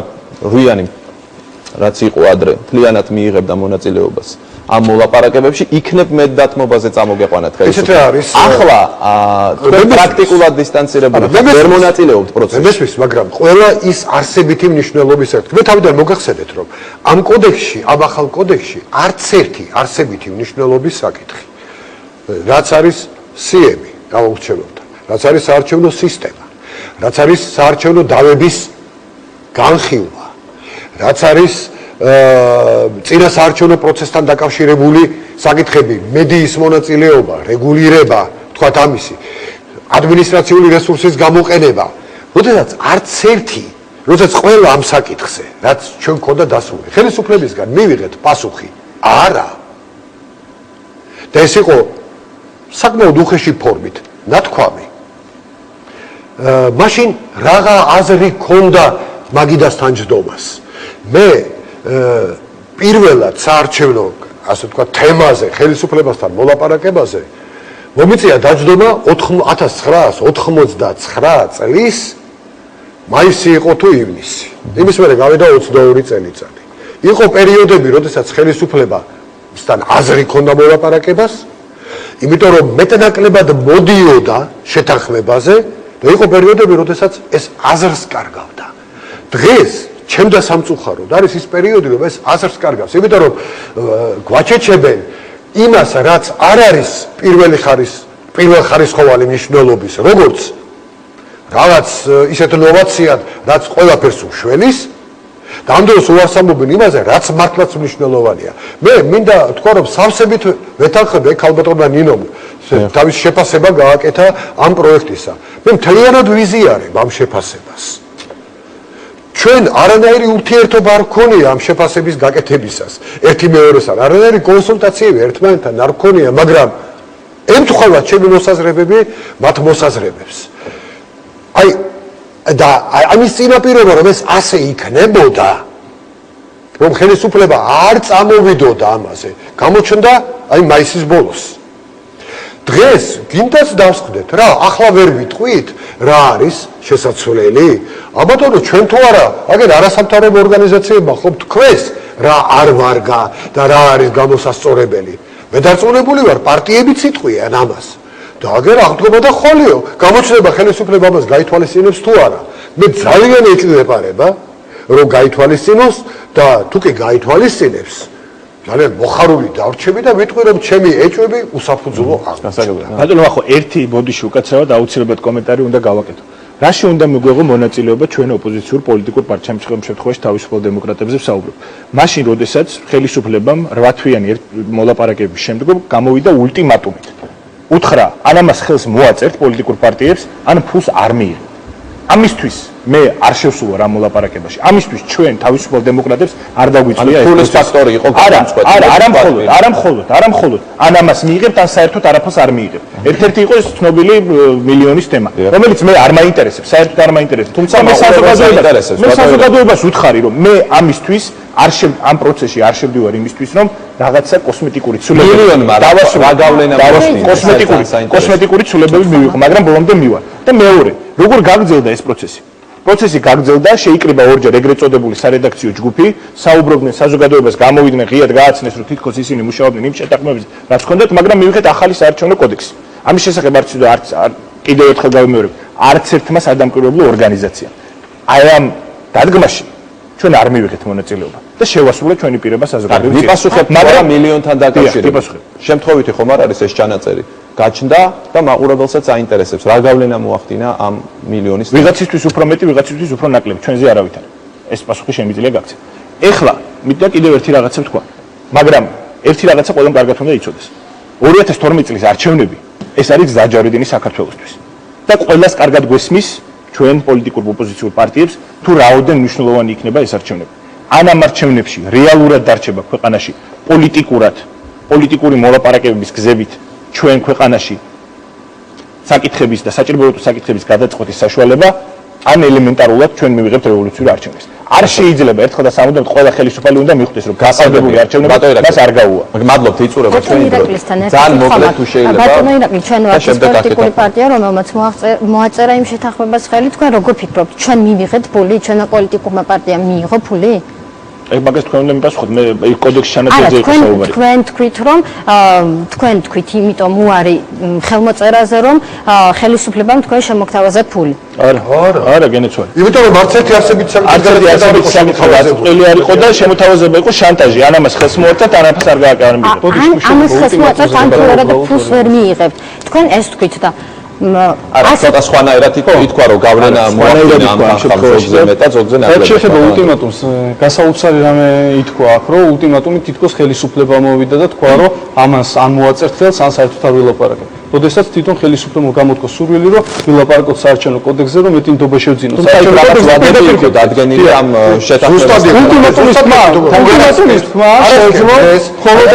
რუიანი რაც იყო ადრე მთლიანად მიიღებდა მონაწილეობას ამ მოლაპარაკებებში იქნებ მეტდათმობაზე წამოგეყვანათ ესეთი არის ახლა თქვენ პრაქტიკულად დისტანცირებული ვერ მონაწილეობთ პროცესში მესმის მაგრამ ყველა ის არსებითი მნიშვნელობის ერთ მე თავიდან მოგახსენეთ რომ ამ კოდექსში ამ ახალ კოდექსში არც ერთი არსებითი მნიშვნელობის საკითხი რაც არის სიები გამორჩეულობთ რაც არის საარჩევნო სისტემა, რაც არის საარჩევნო დავების განხილვა, რაც არის წინა საარჩევნო პროცესთან დაკავშირებული საკითხები, მედიის მონაწილეობა, რეგულირება, თქვათ ამისი, ადმინისტრაციული რესურსის გამოყენება, როდესაც არც ერთი, როდესაც ყველა ამ საკითხზე, რაც ჩვენ გქონდა დასული, ხელისუფლებისგან მივიღეთ პასუხი, არა. და ეს იყო საკმაოდ უხეში ფორმით, ნათქვამი. მაშინ რაღა აზრი ქონდა მაგიდასთან ჯდომას. მე პირველად საარჩევნო, ასე ვთქვათ, თემაზე, ხელისუფლებასთან მოლაპარაკებაზე მომიწია დაჯდომა 1999 წლის მაისი იყო თუ ივნისი. იმის მერე გავიდა 22 წელიწადი. იყო პერიოდები, როდესაც ხელისუფლებასთან აზრი ქონდა მოლაპარაკებას, იმიტომ რომ მეტნაკლებად მოდიოდა შეთანხმებაზე და იყო პერიოდები, როდესაც ეს აზრს კარგავდა. დღეს ჩემდა სამწუხაროდ არის ის პერიოდი, რომ ეს აზრს კარგავს, იმიტომ რომ გვაჩეჩებენ იმას, რაც არ არის პირველხარისხოვანი მნიშვნელობის, როგორც რაღაც ისეთ ნოვაციად, რაც ყველაფერს უშველის და ამ დროს უარსამობენ იმაზე, რაც მართლაც მნიშვნელოვანია. მე მინდა თქვა, რომ სავსებით ვეთანხმები ქალბატონმა ნინომ თავის შეფასება გააკეთა ამ პროექტისა. მე მთლიანად ვიზიარებ ამ შეფასებას. ჩვენ არანაირი ურთიერთობა არ გქონია ამ შეფასების გაკეთებისას. ერთი მეორესთან არანაირი კონსულტაციები ერთმანეთთან არ გქონია, მაგრამ ემთხვევა ჩემი მოსაზრებები მათ მოსაზრებებს. აი და ამის წინაპირობა რომ ეს ასე იქნებოდა, რომ ხელისუფლება არ წამოვიდოდა ამაზე, გამოჩნდა აი მაისის ბოლოს. დღეს გინდაც დავსხდეთ რა, ახლა ვერ ვიტყვით რა არის შესაძლებელი? აბატონო, ჩვენ თუ არა, აგერ არასამთავრობო ორგანიზაციებმა ხომ თქვეს რა არ ვარგა და რა არის გამოსასწორებელი. მე დარწმუნებული ვარ, პარტიებიც იტყვიან ამას. და აგერ აღდგომა და ხოლიო, გამოჩნდება ხელისუფლება ამას გაითვალისწინებს თუ არა. მე ძალიან ეჭვებარება, რომ გაითვალისწინოს და თუ კი გაითვალისწინებს, ძალიან მოხარული დავრჩები და ვიტყვი რომ ჩემი ეჭვები უსაფუძვლო აღმოჩნდა. ბატონო, ახლა ერთი ბოდიში უკაცრავად აუცილებლად კომენტარი უნდა გავაკეთო. რაში უნდა მიგვეღო მონაწილეობა ჩვენ ოპოზიციურ პოლიტიკურ პარტიებში, ამ შემთხვევაში თავისუფალ დემოკრატებზე ვსაუბრობ. მაშინ, როდესაც ხელისუფლებამ 8 თვიანი მოლაპარაკების შემდეგ გამოვიდა ულტიმატუმით. უთხრა, ან ამას ხელს მოაწერთ პოლიტიკურ პარტიებს, ან ფულს არ მიიღებთ. ამისთვის მე არ შევსულვარ ამ მოლაპარაკებაში. ამისთვის ჩვენ თავისუფალ დემოკრატებს არ დაგვიწვია ეს ფულის ფაქტორი იყო გადამწყვეტი. არა მხოლოდ ან ამას მიიღებთ ან საერთოდ არაფერს არ მიიღებთ. ერთ-ერთი იყო ეს ცნობილი მილიონის თემა, რომელიც მე არ მაინტერესებს, საერთოდ არ მაინტერესებს. თუმცა მე საზოგადოებას ვუთხარი, რომ მე ამისთვის ამ პროცესში არ შევდივარ იმისთვის, რომ რაღაცა კოსმეტიკური ცვლილებები კოსმეტიკური ცვლილებები მივიღო, მაგრამ ბოლომდე მივალ. და მეორე, როგორ გაგრძელდა ეს პროცესი? პროცესი გაგრძელდა, შეიკრიბა ორჯერ ეგრეთ წოდებული სარედაქციო ჯგუფი, საუბრობდნენ საზოგადოებას, გამოვიდნენ ღიად გააცნეს, რომ თითქოს ისინი მუშაობდნენ იმ შეთანხმებებზე, რაც ჰქონდათ, მაგრამ მივიღეთ ახალი საარჩევნო კოდექსი. ამის შესახებ კიდევ ერთხელ გავიმეორებ, არც ერთმა სადამკვირვებლო ორგანიზაციამ. აი ამ დადგმაში ჩვენ არ მივიღეთ მონაწილეობა და შევასრულეთ ჩვენი პირება საზოგადოების. მიპასუხებთ, მაგრამ მილიონთან დაკავშირებით. შემთხვევითი ხომ არ არის ეს ჩანაწერი? გაჩნდა და მაყურებელსაც აინტერესებს, რა გავლენა მოახდინა ამ მილიონის. ვიღაცისთვის უფრო მეტი, ვიღაცისთვის უფრო ნაკლები, ჩვენზე არავით არ. ეს პასუხი შემიძლია გაქცეთ. ეხლა მინდა კიდევ ერთი რაღაცა ვთქვა, მაგრამ ერთი რაღაცა ყველამ კარგად უნდა იცოდეს. 2012 წლის არჩევნები ეს არის გზაჯვარედინი საქართველოსთვის. და ყველას კარგად გვესმის ჩვენ პოლიტიკურ ოპოზიციურ პარტიებს თუ რაოდენ მნიშვნელოვანი იქნება ეს არჩევნები. ან ამ არჩევნებში რეალურად დარჩება ქვეყანაში პოლიტიკური მოლაპარაკებების გზებით ჩვენ ქვეყანაში საკითხების და საჭიროებითი საკითხების გადაწყვეტის საშუალება, ან ელემენტარულად ჩვენ მივიღებთ რევოლუციურ არჩევნებს. არ შეიძლება ერთხელ და სამუდამოდ ყველა ხელისუფალი უნდა მიხვდეს, რომ გასაგებული არჩევნები მას არ გაუვა. მადლობთ, იწურება ჩვენი დრო. ძალიან მოკლედ თუ შეიძლება. ბატონო ირაკლი, ჩვენ ვართ პოლიტიკური პარტია, რომელმაც მოაწერა იმ შეთანხმებას ხელი, თქვენ როგორ ფიქრობთ, ჩვენ მივიღეთ ფული, ჩვენმა პოლიტიკურმა პარტიამ მიიღო ფული? ეგ მაგას თქვენ უნდა მიპასუხოთ, მე ეგ კოდექსში ჩანაწერზე იყო საუბარი. თქვენ თქვით, რომ თქვენ თქვით, იმიტომ უარი ხელმოწერაზე, რომ ხელისუფლებამ თქვენ შემოგთავაზეთ ფული. არა, გენეცვალე. იმიტომ რომ არც ერთი არსებით საკითხი არ იყო და შემოთავაზება იყო შანტაჟი, ან ამას ხელს მოაწერთ, ან ამას არ გააკეთებთ. ამას ხელს მოაწერთ, ან თუ არა და ფულს ვერ მიიღებთ. თქვენ ეს თქვით და არა, ცოტა სხვანაირად ითქვა, რომ გავლენა მოახდინა ამ შემთხვევაში მეტად ზოგზე ნაკლები. შეიძლება ულტიმატუმს გასაოცარი რამე ითქვა აქ, რომ ულტიმატუმი თითქოს ხელისუფლება მოვიდა და თქვა, რომ ამას ან მოაწერთ ხელს, ან საერთოდ არ ვილაპარაკებთ. როდესაც თვითონ ხელისუფლებამ გამოთქვა სურვილი, რომ ვილაპარაკოთ საარჩევნო კოდექსზე, რომ მეტი ნდობა შევძინოთ. საერთოდ რაღაც ვადები იყო დადგენილი ამ შეთანხმებაში. ულტიმატუმის თქმა, მხოლოდ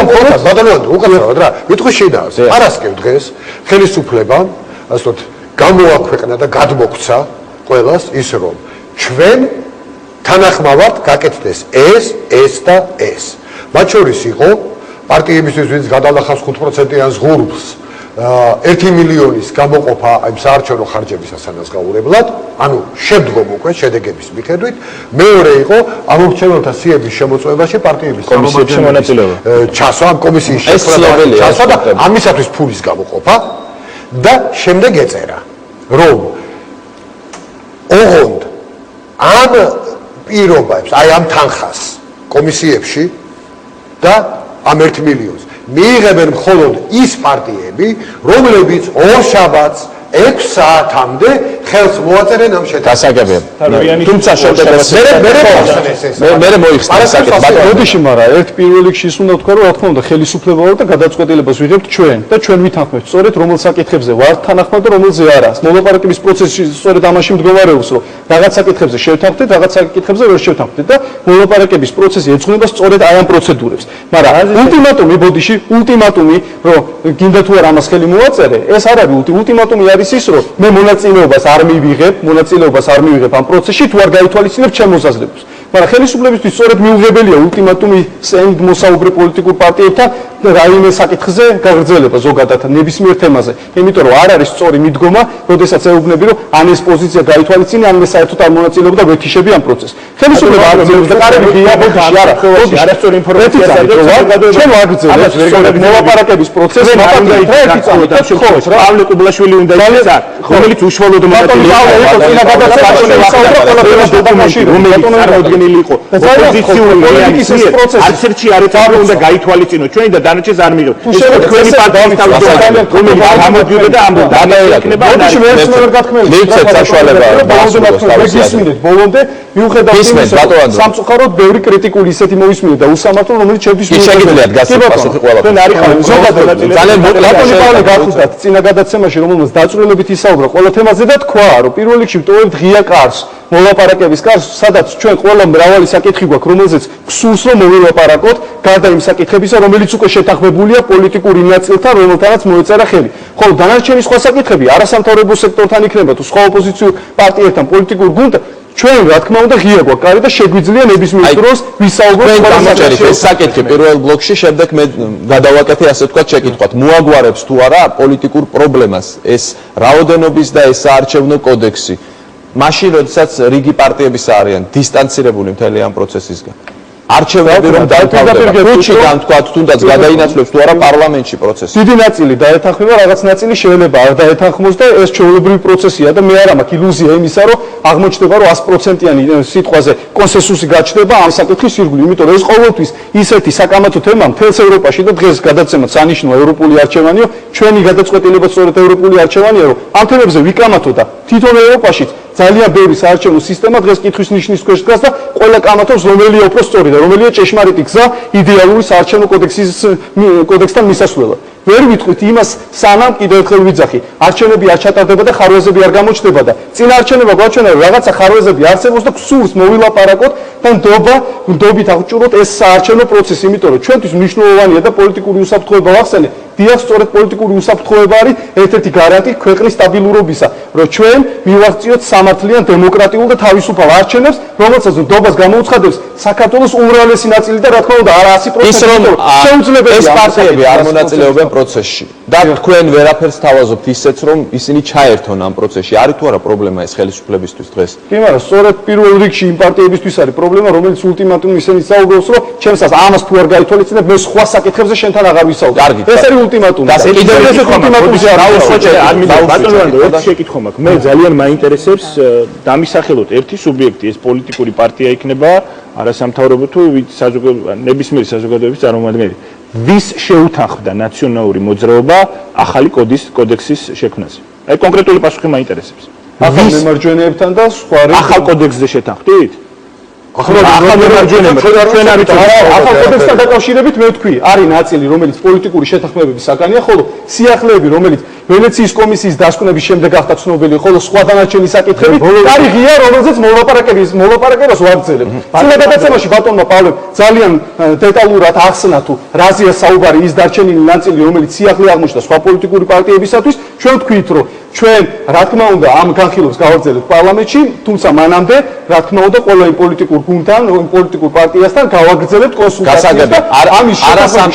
ბატონო, უკაცრავად რა, ვიტყვი შედავს. არასკევ დღეს ხელისუფლებამ ასე ვთქვათ, გამოაქვეყნა და გადმოგვცა ყველას ის, რომ ჩვენ თანახმავართ გაკეთდეს ეს და ეს. მათ შორის იყო პარტიებისთვის, ვინც გადალახავს 5%-იან ზღურბლს, 1 მილიონის გამოყოფა აი საარჩევნო ხარჯების ასანაზღაურებლად, ანუ შემდგომ უკვე შედეგების მიხედვით. მეორე იყო ამორჩეველთა სიების შემოწმებაში პარტიების წარმომადგენლების ჩასვა, ამ კომისიის ჩასვა და ამისათვის ფულის გამოყოფა. და შემდეგ ეწერა, რომ ოღონდ ამ პირობებს, აი ამ თანხას კომისიებში და ამ 1 მილიონს მიიღებენ მხოლოდ ის პარტიები, რომლებიც ორშაბათს 6 საათამდე ხელს მოაწერენ ამ შეთანხმებას. თუმცა მე მოიხსნა საკითხი. მოდიში, მაგრამ ერთ პირველ რიგში ის უნდა თქვა, რომ რა თქმა უნდა ხელისუფლება ვარ და გადაწყვეტილებას ვიღებთ ჩვენ და ჩვენ ვითანხმებთ სწორედ რომელ საკითხებზე ვართ თანახმად და რომელზე არა. მოლაპარაკების პროცესში სწორედ ამაში მდგომარეობს, რომ რაღაც საკითხებზე შევთანხმდეთ, რაღაც საკითხებზე ვერ შევთანხმდეთ და მოლაპარაკების პროცესი ეძღვნება სწორედ აი ამ პროცედურებს. მაგრამ ულტიმატუმი, ბოდიში, ულტიმატუმი, რომ გინდა თუ არა ამას ხელი მოაწერე, ეს არ არის ულტიმატუმი არის ის, რომ მე მონაწილეობას არ მივიღებ ამ პროცესში, თუ არ გაითვალისწინებ ჩემ მოსაზრებას. მაგრამ ხელისუფლებისთვის სწორედ მიუღებელია ულტიმატუმი სენდ მოსაუბრე პოლიტიკურ პარტიებთან რაიმე საკითხზე გაგრძელება ზოგადად ნებისმიერ თემაზე. იმიტომ რომ არ არის სწორი მიდგომა, როდესაც ეუბნები, რომ ან ეს პოზიცია გაითვალისწინე, ან მე საერთოდ არ მონაწილეობ და ვეთიშები ამ პროცესს. ხელისუფლება აგრძელებს და კარები ღია ბოდიში არა. არასწორი ინფორმაცია ჩვენ ვაგრძელებთ მოლაპარაკების პროცესს, პავლე კუბლაშვილი უნდა იქცა, რომელიც უშუალოდ მონაწილეობდა ოპოზიციური პოლიტიკის პროცესში. არც ერთი არ უნდა გაითვალისწინოთ ჩვენი და დანარჩენს არ მიიღებს. შეიძლება თქვენი პარტიის რომელიც ამოდიოდა და ამბობდა იქნება მივცეთ საშუალება დაასრულოს თავისი გისმინეთ ბოლომდე მიუხედავად იმისა სამწუხაროდ ბევრი კრიტიკული ისეთი მოვისმინეთ და უსამართლო რომელიც ჩემთვის შეგიძლიათ გასცეთ პასუხი ყველაფერს. თქვენ არ იყავით ძალიან მოკლედ ბატონი პავლე გახსოვდათ წინა გადაცემაში რომელმაც დაწვრილებით ისაუბრა ყველა თემაზე და თქვა რომ პირველ რიგში ვტოვებთ ღია კარს მოლაპარაკების კარს სადაც ჩვენ ყველა მრავალი საკითხი გვაქვს რომელზეც გსურს რომ მოვილაპარაკოთ გარდა იმ საკითხებისა რომელიც უკვე შეთანხმებულია პოლიტიკური ნაწილთან რომელთანაც მოეწერა ხელი ხოლო დანარჩენი სხვა საკითხები არასამთავრობო სექტორთან იქნება თუ სხვა ოპოზიციურ პარტიებთან პოლიტიკურ გუნდთან ჩვენ რა თქმა უნდა ღია გვაქვს კარი და შეგვიძლია ნებისმიერ დროს ვისაუბროთ ეს საკითხი პირველ ბლოკში შემდეგ მე გადავაკეთე ასე ვთქვათ შეკითხვათ მოაგვარებს თუ არა პოლიტიკურ პრობლემას ეს რაოდენობის და ეს საარჩევნო კოდექსი მაშინ როდესაც რიგი პარტიების არიან დისტანცირებული მთელი ამ პროცესისგან არჩევნები რომ დაიწყება ფუჩიდან თქვათ თუნდაც გადაინაცვლებს თუ არა პარლამენტში პროცესი დიდი ნაწილი დაეთანხმება რაღაც ნაწილი შეიძლება არ დაეთანხმოს და ეს ჩვეულებრივი პროცესია და მე არ მაქვს ილუზია იმისა რომ აღმოჩნდება რომ 100%-იანი სიტყვაზე კონსენსუსი გაჩნდება ამ საკითხის ირგვლივ იმიტომ რომ ეს ყოველთვის ისეთი საკამათო თემა მთელს ევროპაში და დღეს გადაცემაც სანიშნოა ევროპული არჩევანიო ჩვენი გადაწყვეტილება სწორედ ევროპული არჩევანია რომ ამ თემებზე ვიკამათო და თვითონ ევროპაში ძალიან ბევრი საარჩევნო სისტემა დღეს კითხვის ნიშნის ქვეშ დგას და ყველა კამათობს რომელია უფრო სწორი და რომელია ჭეშმარიტი გზა იდეალური საარჩევნო კოდექსთან მისასვლელად. ვერ ვიტყვით იმას სანამ კიდევ ერთხელ ვიძახი არჩევნები არ ჩატარდება და ხარვეზები არ გამოჩნდება და წინა არჩევნებმა გვაჩვენა რომ რაღაცა ხარვეზები არსებობს და გსურს მოვილაპარაკოთ და ნდობით აღჭურვოთ ეს საარჩევნო პროცესი იმიტომ რომ ჩვენთვის მნიშვნელოვანია და პოლიტიკური უსაფრთხოება ვახსენე დიახ სწორედ პოლიტიკური უსაფრთხოება არის ერთ-ერთი გარანტი ქვეყნის სტაბილურობისა რომ ჩვენ მივაღწიოთ სამართლიან დემოკრატიულ და თავისუფალ არჩევნებს რომელსაც ნდობას გამოუცხადებს საქართველოს უმრავლესი ნაწილი და რა თქმა უნდა არა 100% ის რომ შეუძლებელია ეს პარტიები არ მონაწილეობენ პროცესში და თქვენ ვერაფერს თავაზობთ ისეც რომ ისინი ჩაერთონ ამ პროცესში არის თუ არა პრობლემა ეს ხელისუფლებისთვის დღეს კი მაგრამ სწორედ პირველ რიგში იმ პარტიებისთვის არის პრობლემა რომელიც ულტიმატუმი ისინი საუბრობს რომ ჩემსაც ამას თუ არ გაითვალისწინებ მე სხვა საკითხებზე შენთან აღარ ვისაუბრებ ეს არის ულტიმატუმი და კიდევ ეს ულტიმატუმი არ მინდა შეკითხვა მაქვს მე ძალიან მაინტერესებს დამისახელოთ ერთი სუბიექტი ეს პოლიტიკური პარტია იქნება არასამთავრობო თუ ნებისმიერი საზოგადოების წარმომადგენელი ვის შეუთანხმდა ნაციონალური მოძრაობა ახალი კოდექსის შექმნაზე აი კონკრეტული პასუხი მაინტერესებს ახალ მემარჯვენეებთან და სხვა ახალ კოდექსზე შეთანხმდით ახალ კოდექსთან დაკავშირებით მე ვთქვი არის ნაწილი რომელიც პოლიტიკური შეთანხმებების საგანია ხოლო სიახლეები რომელიც ვენეციის კომისიის დასკვნების შემდეგ გახდა ცნობილი ხოლო სხვა დანარჩენი საკითხები არის ღია რომელზეც მოლაპარაკებას ვაგრძელებ წინა გადაცემაში ბატონმა პავლემ ძალიან დეტალურად ახსნა თუ რაზეა საუბარი ის დარჩენილი ნაწილი რომელიც სიახლე აღმოჩნდა სხვა პოლიტიკური პარტიებისათვის ჩვენ ვთქვით რომ ჩვენ რა თქმა უნდა ამ განხილვებს გავაგრძელებთ პარლამენტში თუმცა მანამდე რა თქმა უნდა ყველა იმ პოლიტიკურ გუნდთან პოლიტიკურ პარტიასთან გავაგრძელებთ კონსულტაციას და ამის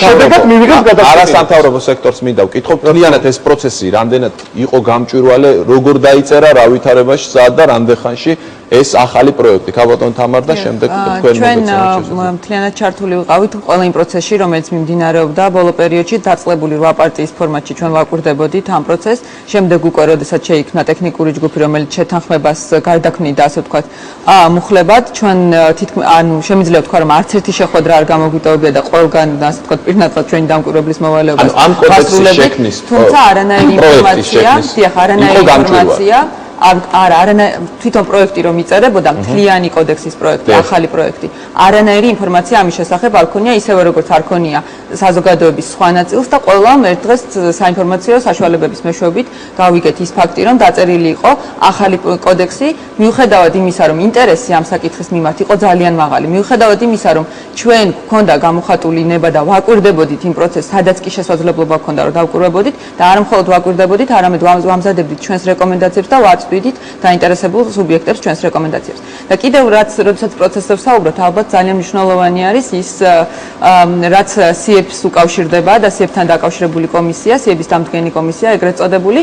შედეგად მივიღებთ გადაწყვეტილებას არასამთავრობო სექტორს მინდა ვკითხო მთლიანად ეს პროცესი რამდენად იყო გამჭვირვალე როგორ დაიწერა რა ვითარებაში სად და რამდენ ხანში ეს ახალი პროექტი ქაბატონ თამარ და შემდეგ თქვენ მოგეცემთ ჩვენ მთლიანად ჩართული ვიყავით ყველა იმ პროცესში რომელიც მიმდინარეობდა ბოლო პერიოდში დაწლებული 8 პარტიის ფორმატში ჩვენ ვაკვირდებოდით ამ პროცესს შემდეგ უკვე როდესაც შეიქმნა ტექნიკური ჯგუფი რომელიც შეთანხმებას გარდაქმნიდა ასე ვთქვათ მუხლებად ჩვენ თითქმის ანუ შემიძლია ვთქვა რომ არც ერთი შეხვედრა არ გამოგვიტოვებია და ყველგან ასე ვთქვათ პირნათლად ჩვენი დამკვირვებლის მოვალეობას ამ კოდექსის შექმნის თუმცა არანაირი ინფორმაცია თვითონ პროექტი რომ იწერებოდა მთლიანი კოდექსის პროექტი ახალი პროექტი არანაირი ინფორმაცია ამის შესახებ არ ქონია ისევე როგორც არ ქონია საზოგადოების სხვა ნაწილს და ყველამ ერთ დღეს საინფორმაციო საშუალებების მეშვეობით გავიგეთ ის ფაქტი რომ დაწერილი იყო ახალი კოდექსი მიუხედავად იმისა რომ ინტერესი ამ საკითხის მიმართ იყო ძალიან მაღალი მიუხედავად იმისა რომ ჩვენ გვქონდა გამოხატული ნება და ვაკვირდებოდით იმ პროცესს სადაც კი შესაძლებლობა გქონდა რომ დავკვირვებოდით და არა მხოლოდ ვაკვირდებოდით არამედ ვამზადებდით ჩვენს რეკომენდაციებს და ვაწვდით დაინტერესებულ სუბიექტებს ჩვენს რეკომენდაციებს და კიდევ როდესაც პროცესებს საუბრობთ ალბათ ძალიან მნიშვნელოვანი არის ის რაც CIEP-ს უკავშირდება და CIEP-თან დაკავშირებული კომისია CIEP-ის დამდგენი კომისია ეგრეთ წოდებული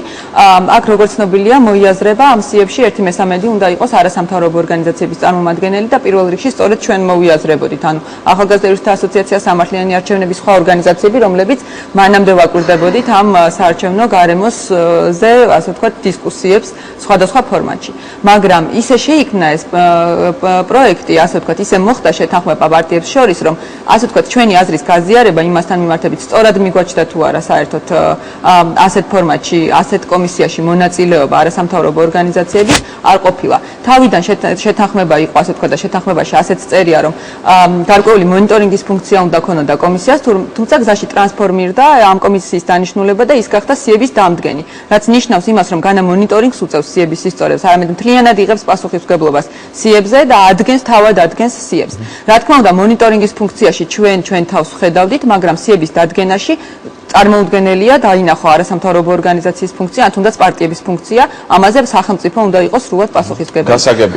აქ როგორც ცნობილია მოიაზრება ამ CIEP-ში 1/3 უნდა იყოს არასამთავრობო ორგანიზაციების წარმომადგენელი და პირველ რიგში სწორედ ჩვენ მოვიაზრებოდით ანუ ახალგაზრდათა ასოციაცია სამართლიანი არჩევნების სხვა ორგანიზაციები რომლებიც მანამდე ვაკვირდებოდით ამ საარჩევნო გარემოსზე ასე ვთქვათ დისკუსიებს სხვა სხვადასხვა ფორმატში. მაგრამ ისე შეიქმნა ეს პროექტი, ასე ვთქვათ, ისე მოხდა შეთანხმება პარტიებს შორის, რომ ასე ვთქვათ, ჩვენი აზრის გაზიარება იმასთან მიმართებით სწორად მიგვაჩნდა თუ არა საერთოდ ასეთ ფორმატში, ასეთ კომისიაში მონაწილეობა არასამთავრობო ორგანიზაციების არ ყოფილა. თავიდან შეთანხმება იყო, ასე ვთქვათ, და შეთანხმებაში ასეც წერია, რომ გარკვეული მონიტორინგის ფუნქცია უნდა ქონოდა კომისიას, თუმცა გზაში ტრანსფორმირდა ამ კომისიის დანიშნულება და ის გახდა სიების დამდგენი, რაც ნიშნავს იმას, რომ განა მონიტორინგს უწევს სიების ისტორიებს, არამედ მთლიანად იღებს პასუხისმგებლობას სიებზე და თავად ადგენს სიებს. რა თქმა უნდა, მონიტორინგის ფუნქციაში ჩვენ თავს ვხედავდით, მაგრამ სიების დადგენაში წარმოუდგენელია დაინახო არასამთავრობო ორგანიზაციის ფუნქცია, ან თუნდაც პარტიების ფუნქცია, ამაზე სახელმწიფო უნდა იყოს სრულად პასუხისმგებელი.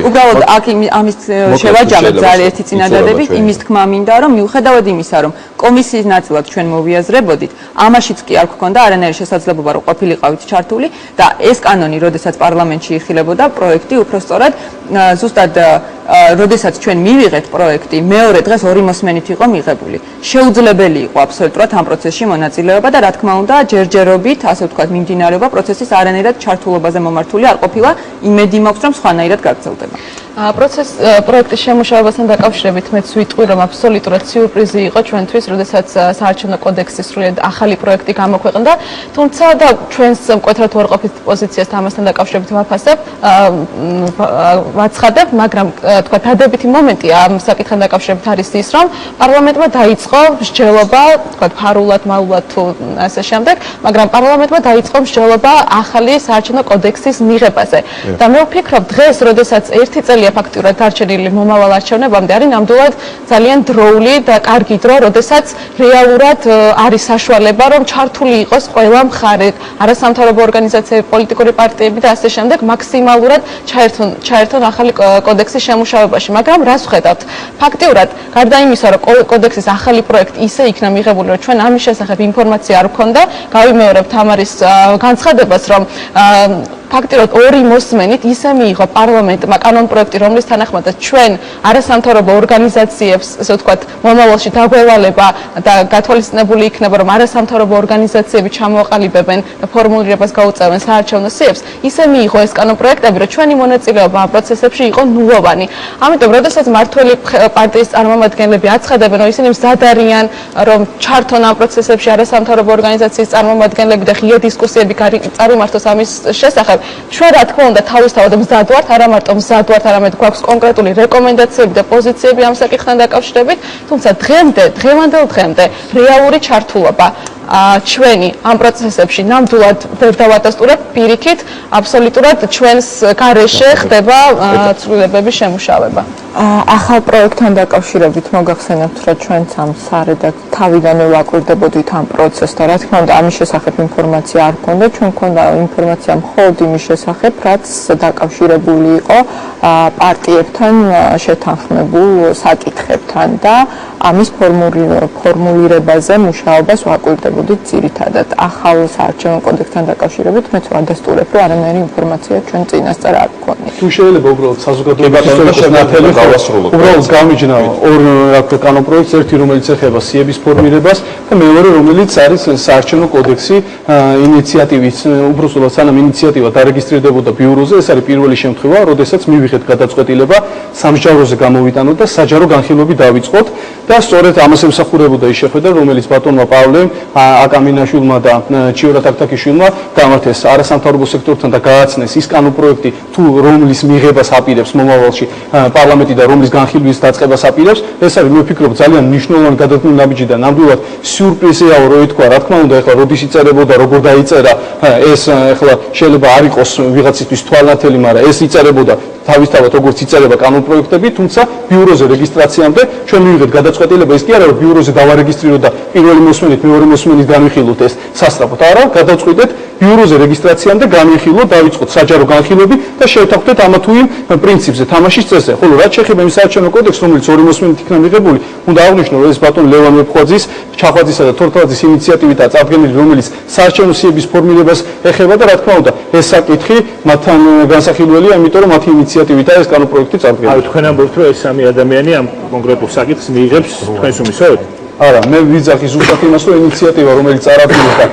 უბრალოდ აქ ამის შევაჯამეთ ძალიან ერთი წინადადებით, იმის თქმა მინდა, რომ მიუხედავად იმისა, რომ კომისიის ნაწილად ჩვენ მოვიაზრებოდით, ამაშიც კი არ გქონდა არანაირი შესაძლებლობა, რომ ყოფილიყავით ჩართული და ეს კანონი, როდესაც პარლამენტში იხილებოდა პროექტი, უფრო სწორად ზუსტად როდესაც ჩვენ მივიღეთ პროექტი, მეორე დღეს ორი მოსმენით იყო მიღებული. შეუძლებელი იყო აბსოლუტურად ამ პროცესში მონაწილეობა და რა თქმა უნდა, ჯერჯერობით, ასე ვთქვათ, მიმდინარეობა პროცესის არანაირად ჩართულობაზე მომართული არ ყოფილა. იმედი მაქვს, რომ სხვანაირად გაგრძელდება. პროექტის შემუშავებასთან დაკავშირებით მეც ვიტყვი, რომ აბსოლუტურად სიურპრიზი იყო ჩვენთვის, როდესაც საარჩევნო კოდექსის სრულიად ახალი პროექტი გამოქვეყნდა, თუმცა და ჩვენს მკვეთრად უარყოფით პოზიციას ამასთან დაკავშირებით ვაფასებ, ვაცხადებ, მაგრამ თქვა დადებითი მომენტი ამ საკითხთან დაკავშირებით არის ის, რომ პარლამენტმა დაიწყო მსჯელობა, თქვა ფარულად, მალულად თუ ასე შემდეგ, მაგრამ პარლამენტმა დაიწყო მსჯელობა ახალი საარჩევნო კოდექსის მიღებაზე. და მე ვფიქრობ, დღეს, როდესაც ერთი წელია ფაქტიურად დარჩენილი მომავალ არჩევნებამდე, არის ნამდვილად ძალიან დროული და კარგი დრო, როდესაც რეალურად არის საშუალება, რომ ჩართული იყოს ყველა მხარე, არასამთავრობო ორგანიზაციები, პოლიტიკური პარტიები და ასე შემდეგ, მაქსიმალურად ჩაერთონ ახალი კოდექსის შემუშავებაში, მაგრამ რას ვხედავთ? ფაქტიურად, გარდა იმისა, რომ კოდექსის ახალი პროექტი ისე იქნა მიღებული, რომ ჩვენ ამის შესახებ ინფორმაცია არ გვქონდა, გავიმეორებ თამარის განცხადებას, რომ ფაქტიურად ორი მოსმენით ისე მიიღო პარლამენტმა კანონ პროექტი, რომლის თანახმადაც ჩვენ არასამთავრობო ორგანიზაციებს, ასე ვთქვათ, მომავალში დაგველალება და გათვალისწინებული იქნება, რომ არასამთავრობო ორგანიზაციები ჩამოაყალიბებენ და ფორმულირებას გაუწევენ საარჩევნო სიებს, ისე მიიღო ეს კანონ პროექტები, რომ ჩვენი მონაწილეობა ამ პროცესებში იყო ნულოვანი. ამიტომ, როდესაც მართველი პარტიის წარმომადგენლები აცხადებენ, რომ ისინი მზად არიან, რომ ჩართონ ამ პროცესებში არასამთავრობო ორგანიზაციის წარმომადგენლები და ღია დისკუსიები წარმართოს ამის შესახებ, ჩვენ რა თქმა უნდა თავისთავად მზად ვართ, არა მარტო მზად ვართ, არამედ გვაქვს კონკრეტული რეკომენდაციები და პოზიციები ამ საკითხთან დაკავშირებით, თუმცა დღევანდელ დღემდე რეალური ჩართულობა ჩვენი ამ პროცესებში ნამდვილად ვერ დავადასტურებ, პირიქით, აბსოლუტურად ჩვენს გარეშე ხდება ცვლილებების შემუშავება. ახალ პროექტთან დაკავშირებით მოგახსენებთ, რომ ჩვენც ამ სარედაქციო თავიდანვე ვაკვირდებოდით ამ პროცესს და რა თქმა უნდა ამის შესახებ ინფორმაცია არ გქონდა, ჩვენ გქონდა ინფორმაცია მხოლოდ იმის შესახებ, რაც დაკავშირებული იყო პარტიებთან შეთანხმებულ საკითხებთან და ამის ფორმულირებაზე მუშაობას ვაკვირდებოდით ძირითადად. ახალ საარჩევნო კოდექსთან დაკავშირებით მეც ვადასტურებ, რომ არანაირი ინფორმაცია ჩვენ წინასწარ არ გქონია. თუ შეიძლება უბრალოდ საზოგადოების უბრალოდ გამიჯნა ორ კანონ პროექტს, ერთი რომელიც ეხება სიების ფორმირებას და მეორე რომელიც არის საარჩევნო კოდექსი ინიციატივის, უბრალოდ სანამ ინიციატივა დარეგისტრირდებოდა ბიუროზე, ეს არის პირველი შემთხვევა, როდესაც მივიღეთ გადაწყვეტილება სამსჯავროზე გამოვიტანოთ და საჯარო განხილვები დავიწყოთ და სწორედ ამას ემსახურებოდა ის შეხვედრა, რომელიც ბატონმა პავლემ აკამინაშვილმა და ჩიორა თაქთაქიშვილმა გამართეს არასამთავრობო სექტორთან და გააცნეს ის კანონ პროექტი, თუ რომლის მიღებას აპირებს მომავალში პარლამენტი და რომლის განხილვის დაწყებას აპირებს, ეს არის მე ვფიქრობ ძალიან მნიშვნელოვანი გადადგმული ნაბიჯი და ნამდვილად სიურპრიზიაო, რო ითქვა, რა თქმა უნდა, ეხლა როდის იწერებოდა, როგორ დაიწერა, ეს ეხლა შეიძლება არ იყოს ვიღაცისთვის თვალნათელი, მაგრამ ეს იწერებოდა თავისთავად როგორც იწერება კანონ პროექტები, თუმცა ბიუროზე რეგისტრაციამდე ჩვენ მივიღეთ გადაწყვეტილება, ის კი არა რომ ბიუროზე დავარეგისტრიროთ და პირველი მოსმენით, მეორე მოსმენით განვიხილოთ ეს სასწრაფოდ, არა, გადავწყვიტეთ ბიუროზე რეგისტრაციამდე განვიხილოთ, დავიწყოთ საჯარო განხილვები და შევთანხმდეთ ამა თუ იმ პრინციპზე, თამაშის წესზე. ხოლო რაც შეეხება იმ საარჩევნო კოდექსს, რომელიც ორი მოსმენით იქნა მიღებული, უნდა აღვნიშნო, რომ ეს ბატონ ლევან მეფხვაძის, ჩახვაძისა და თორთლაძის ინიციატივითაა წარდგენილი, რომელიც საარჩევნო სიების ფორმირებას ეხება და რა თქმა უნდა, ეს საკითხი მათთან განსახილველია, იმიტომ რომ მათი ინიციატივითაა ეს კანონ პროექტი წარდგენილი. თქვენ ამბობთ, რომ ეს სამი ადამიანი ამ კონკრეტულ საკითხს მიიღებს თქვენს უმისოდ? არა, მე ვიძახი ზუსტად იმას, რომ ინიციატივა, რომელიც წარადგინდა,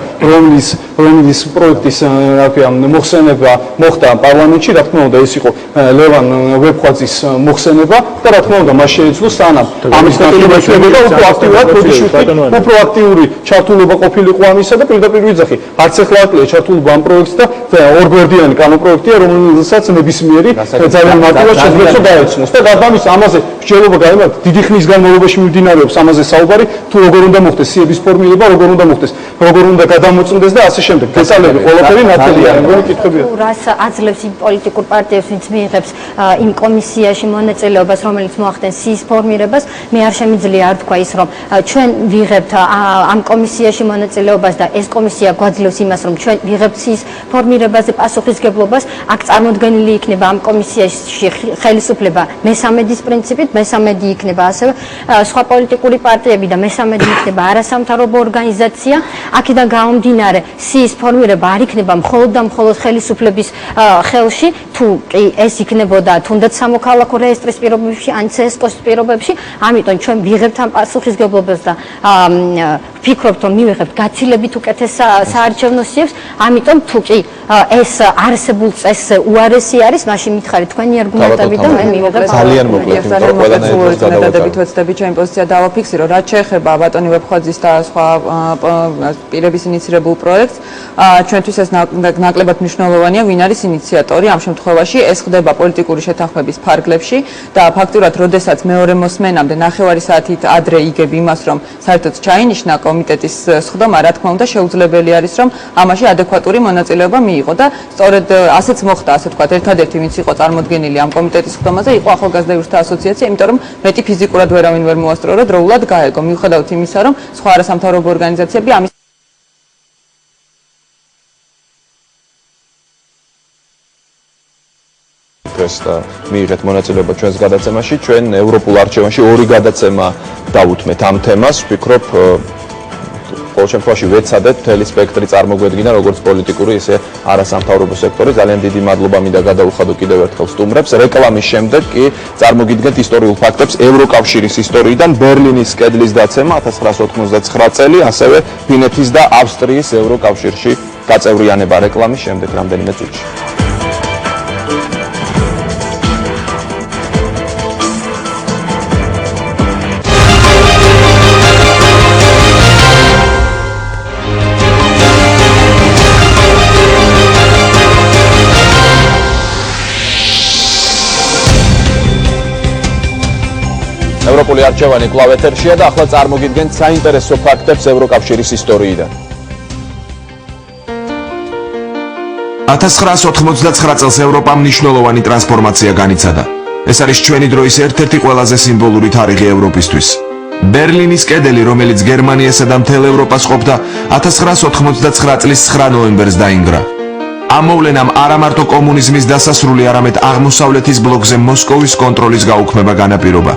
რომლის პროექტის მოხსენება მოხდა პარლამენტში, რა თქმა უნდა, ეს იყო ლევან ვებხვაძის მოხსენება და რა თქმა უნდა, მას შეეძლო სანამ ამის დაკავშირება უფრო აქტიურად უფრო აქტიური ჩართულობა ყოფილიყო ამისა და პირდაპირ ვიძახი, არც ახლა აკლია ჩართულობა ამ პროექტს და ორგვერდიანი კანონპროექტია, რომელსაც ნებისმიერი ძალიან მარტივად შეძლებს დაეცნოს და გადამის ამაზე მსჯელობა გაიმართ დიდი ხნის განმავლობაში მიმდინარეობს ამაზე საუბარი თუ როგორ უნდა მოხდეს სიების ფორმირება, როგორ უნდა მოხდეს, როგორ უნდა გადამოწმდეს და ასე შემდეგ. დეტალები ყველაფერი ნათელია. როგორი კითხვებია? რას აძლევს იმ პოლიტიკურ პარტიებს, ვინც მიიღებს იმ კომისიაში მონაწილეობას, რომელიც მოახდენს სიის ფორმირებას, მე არ შემიძლია არ თქვა ის, რომ ჩვენ ვიღებთ ამ კომისიაში მონაწილეობას და ეს კომისია გვაძლევს იმას, რომ ჩვენ ვიღებთ სიის ფორმირებაზე პასუხისგებლობას, აქ წარმოდგენილი იქნება ამ კომისიაში ხელისუფლება მესამედის პრინციპით, მესამედი იქნება ასევე სხვა პოლიტიკური პარტიები და მესამედი იქნება არასამთავრობო ორგანიზაცია. აქედან გამომდინარე, სიის ფორმირება არ იქნება მხოლოდ და მხოლოდ ხელისუფლების ხელში, თუ კი ეს იქნებოდა თუნდაც სამოქალაქო რეესტრის პირობებში, ან CSKOS-ის პირობებში, ამიტომ ჩვენ ვიღებთ ამ პასუხისგებლობას და ვფიქრობთ, რომ მივიღებთ გაცილებით უკეთეს საარჩევნო სიებს, ამიტომ თუ კი ეს არსებულ წესზე უარესი არის, მაშინ მითხარი თქვენი არგუმენტები და მე მივიღებ ძალიან მოკლედ, ძალიან მოკლედ წინადადებით ვეცდებით ჩემი პოზიცია დავაფიქსირო, რაც შეეხება ბატონი ვებხვაძის და სხვა პირების ინიცირებულ პროექტს, ჩვენთვის ეს ნაკლებად მნიშვნელოვანია, ვინ არის ინიციატორი ამ შემთხვევაში, ეს ხდება პოლიტიკური შეთანხმების ფარგლებში და ფაქტურად, როდესაც მეორე მოსმენამდე 9 საათით ადრე იგებ იმას, რომ საერთოდ ჩაინიშნა კომიტეტის სხდომა, რა თქმა უნდა, შეუძლებელი არის, რომ ამაში ადეკვატური მონაწილეობა მიიღო და სწორედ ასეც მოხდა, ასე ვთქვათ, ერთადერთი ვინც იყო წარმოდგენილი ამ კომიტეტის სხდომაზე, იყო ახალგაზრდა იურსთა ასოციაცია, იმიტომ რომ მეტი ფიზიკურად ვერავინ ვერ მოასწრო, რომ დროულად გაეგო, მიუხედავად იმისა, რომ სხვა არასამთავრობო ორგანიზაციები ამის და მიიღეთ მონაწილეობა ჩვენს გადაცემაში, ჩვენ ევროპულ არჩევანში ორი გადაცემა დავუთმეთ ამ თემას, ვფიქრობ ყოველ შემთხვევაში ვეცადეთ მთელი სპექტრი წარმოგვედგინა როგორც პოლიტიკური, ისე არასამთავრობო სექტორი. ძალიან დიდი მადლობა მინდა გადაუხადო კიდევ ერთხელ სტუმრებს. რეკლამის შემდეგ კი წარმოგიდგენთ ისტორიულ ფაქტებს ევროკავშირის ისტორიიდან, ბერლინის კედლის დაცემა 1999 წელი, ასევე ფინეთის და ავსტრიის ევროკავშირში გაწევრიანება. რეკლამის შემდეგ რამდენიმე წუთში. ევროპული არჩევანი კვლავ ეთერშია და ახლა წარმოგიდგენთ საინტერესო ფაქტებს ევროკავშირის ისტორიიდან. 1999 წელს ევროპამ მნიშვნელოვანი ტრანსფორმაცია განიცადა. ეს არის ჩვენი დროის ერთ-ერთი ყველაზე სიმბოლური თარიღი ევროპისთვის. ბერლინის კედელი, რომელიც გერმანიასა და მთელ ევროპას ყოფდა, 1999 წლის 9 ნოემბერს დაინგრა. ამ მოვლენამ არა მარტო კომუნიზმის დასასრული, არამედ აღმოსავლეთის ბლოკზე მოსკოვის კონტროლის გაუქმება განაპირობა.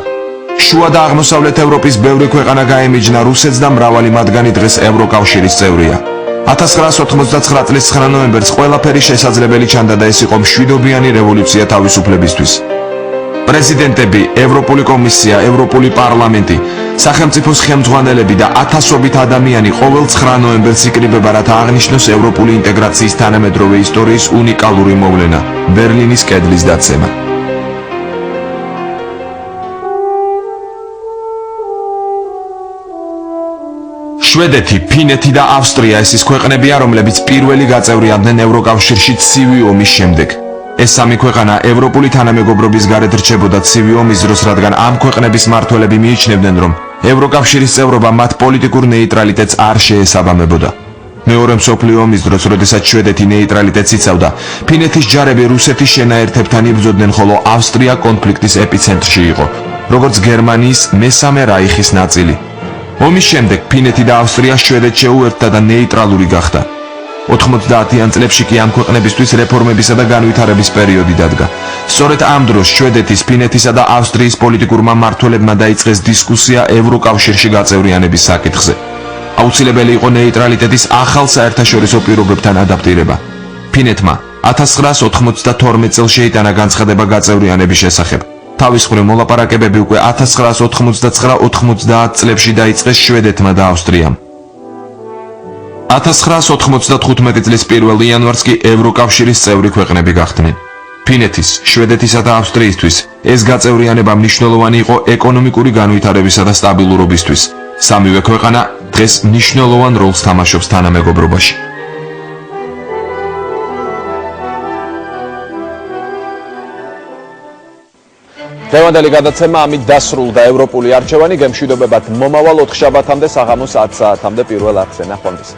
შუა და აღმოსავლეთ ევროპის ბევრი ქვეყანა გაემიჯნა, რუსეთს და მრავალი მათგანი დღეს ევროკავშირის წევრია. 1999 წლის 9 ნოემბერს ყველაფერი შესაძლებელი ჩანდა და ეს იყო მშვიდობიანი რევოლუცია თავისუფლებისთვის. პრეზიდენტები, ევროპული კომისია, ევროპული პარლამენტი, სახელმწიფოს ხელმძღვანელები და ათასობით ადამიანი ყოველ 9 ნოემბერს იკრიბება, რათა აღნიშნოს ევროპული ინტეგრაციის თანამედროვე ისტორიის უნიკალური მოვლენა, ბერლინის კედლის დაცემა. შვედეთი, ფინეთი და ავსტრია ეს ის ქვეყნებია, რომლებიც პირველი გაწევრიანდნენ ევროკავშირში ცივი ომის შემდეგ. ეს სამი ქვეყანა ევროპული თანამეგობრობის გარეთ რჩებოდა ცივი ომის დროს, რადგან ამ ქვეყნების მმართველები მიიჩნევდნენ, რომ ევროკავშირის წევრობა მათ პოლიტიკურ ნეიტრალიტეტს არ შეესაბამებოდა. მეორე მსოფლიო ომის დროს, როდესაც შვედეთი ნეიტრალიტეტს იცავდა, ფინეთის ჯარები რუსეთის შენაერთებთან იბრძოდნენ, ხოლო ავსტრია კონფლიქტის ეპიცენტრში იყო, როგორც გერმანიის მესამე რაიხის ნაწილი. ომის შემდეგ ფინეთი და ავსტრია შვედეთს შეუერთდა და ნეიტრალური გახდა. 90-იან წლებში კი ამ ქვეყნებისთვის რეფორმებისა და განვითარების პერიოდი დადგა. სწორედ ამ დროს შვედეთის, ფინეთისა და ავსტრიის პოლიტიკურმა მმართველებმა დაიწყეს დისკუსია ევროკავშირში გაწევრიანების საკითხზე. აუცილებელი იყო ნეიტრალიტეტის ახალ საერთაშორისო პირობებთან ადაპტირება. ფინეთმა 1992 წელს შეიტანა განცხადება გაწევრიანების შესახებ. თავის მხრივ მოლაპარაკებები უკვე 1999-90 წლებში დაიწყეს შვედეთმა და ავსტრიამ. 1995 წლის 1 იანვარს კი ევროკავშირის წევრი ქვეყნები გახდნენ. ფინეთის, შვედეთისა და ავსტრიისთვის ეს გაწევრიანება მნიშვნელოვანი იყო ეკონომიკური განვითარებისა და სტაბილურობისთვის. სამივე ქვეყანა დღეს მნიშვნელოვან როლს თამაშობს თანამეგობრობაში. დღევანდელი გადაცემა ამით დასრულდა. ევროპული არჩევანი გემშვიდობებად მომავალ 4 შაბათამდე საღამოს 10 საათამდე პირველ არხზე. ნახვამდის.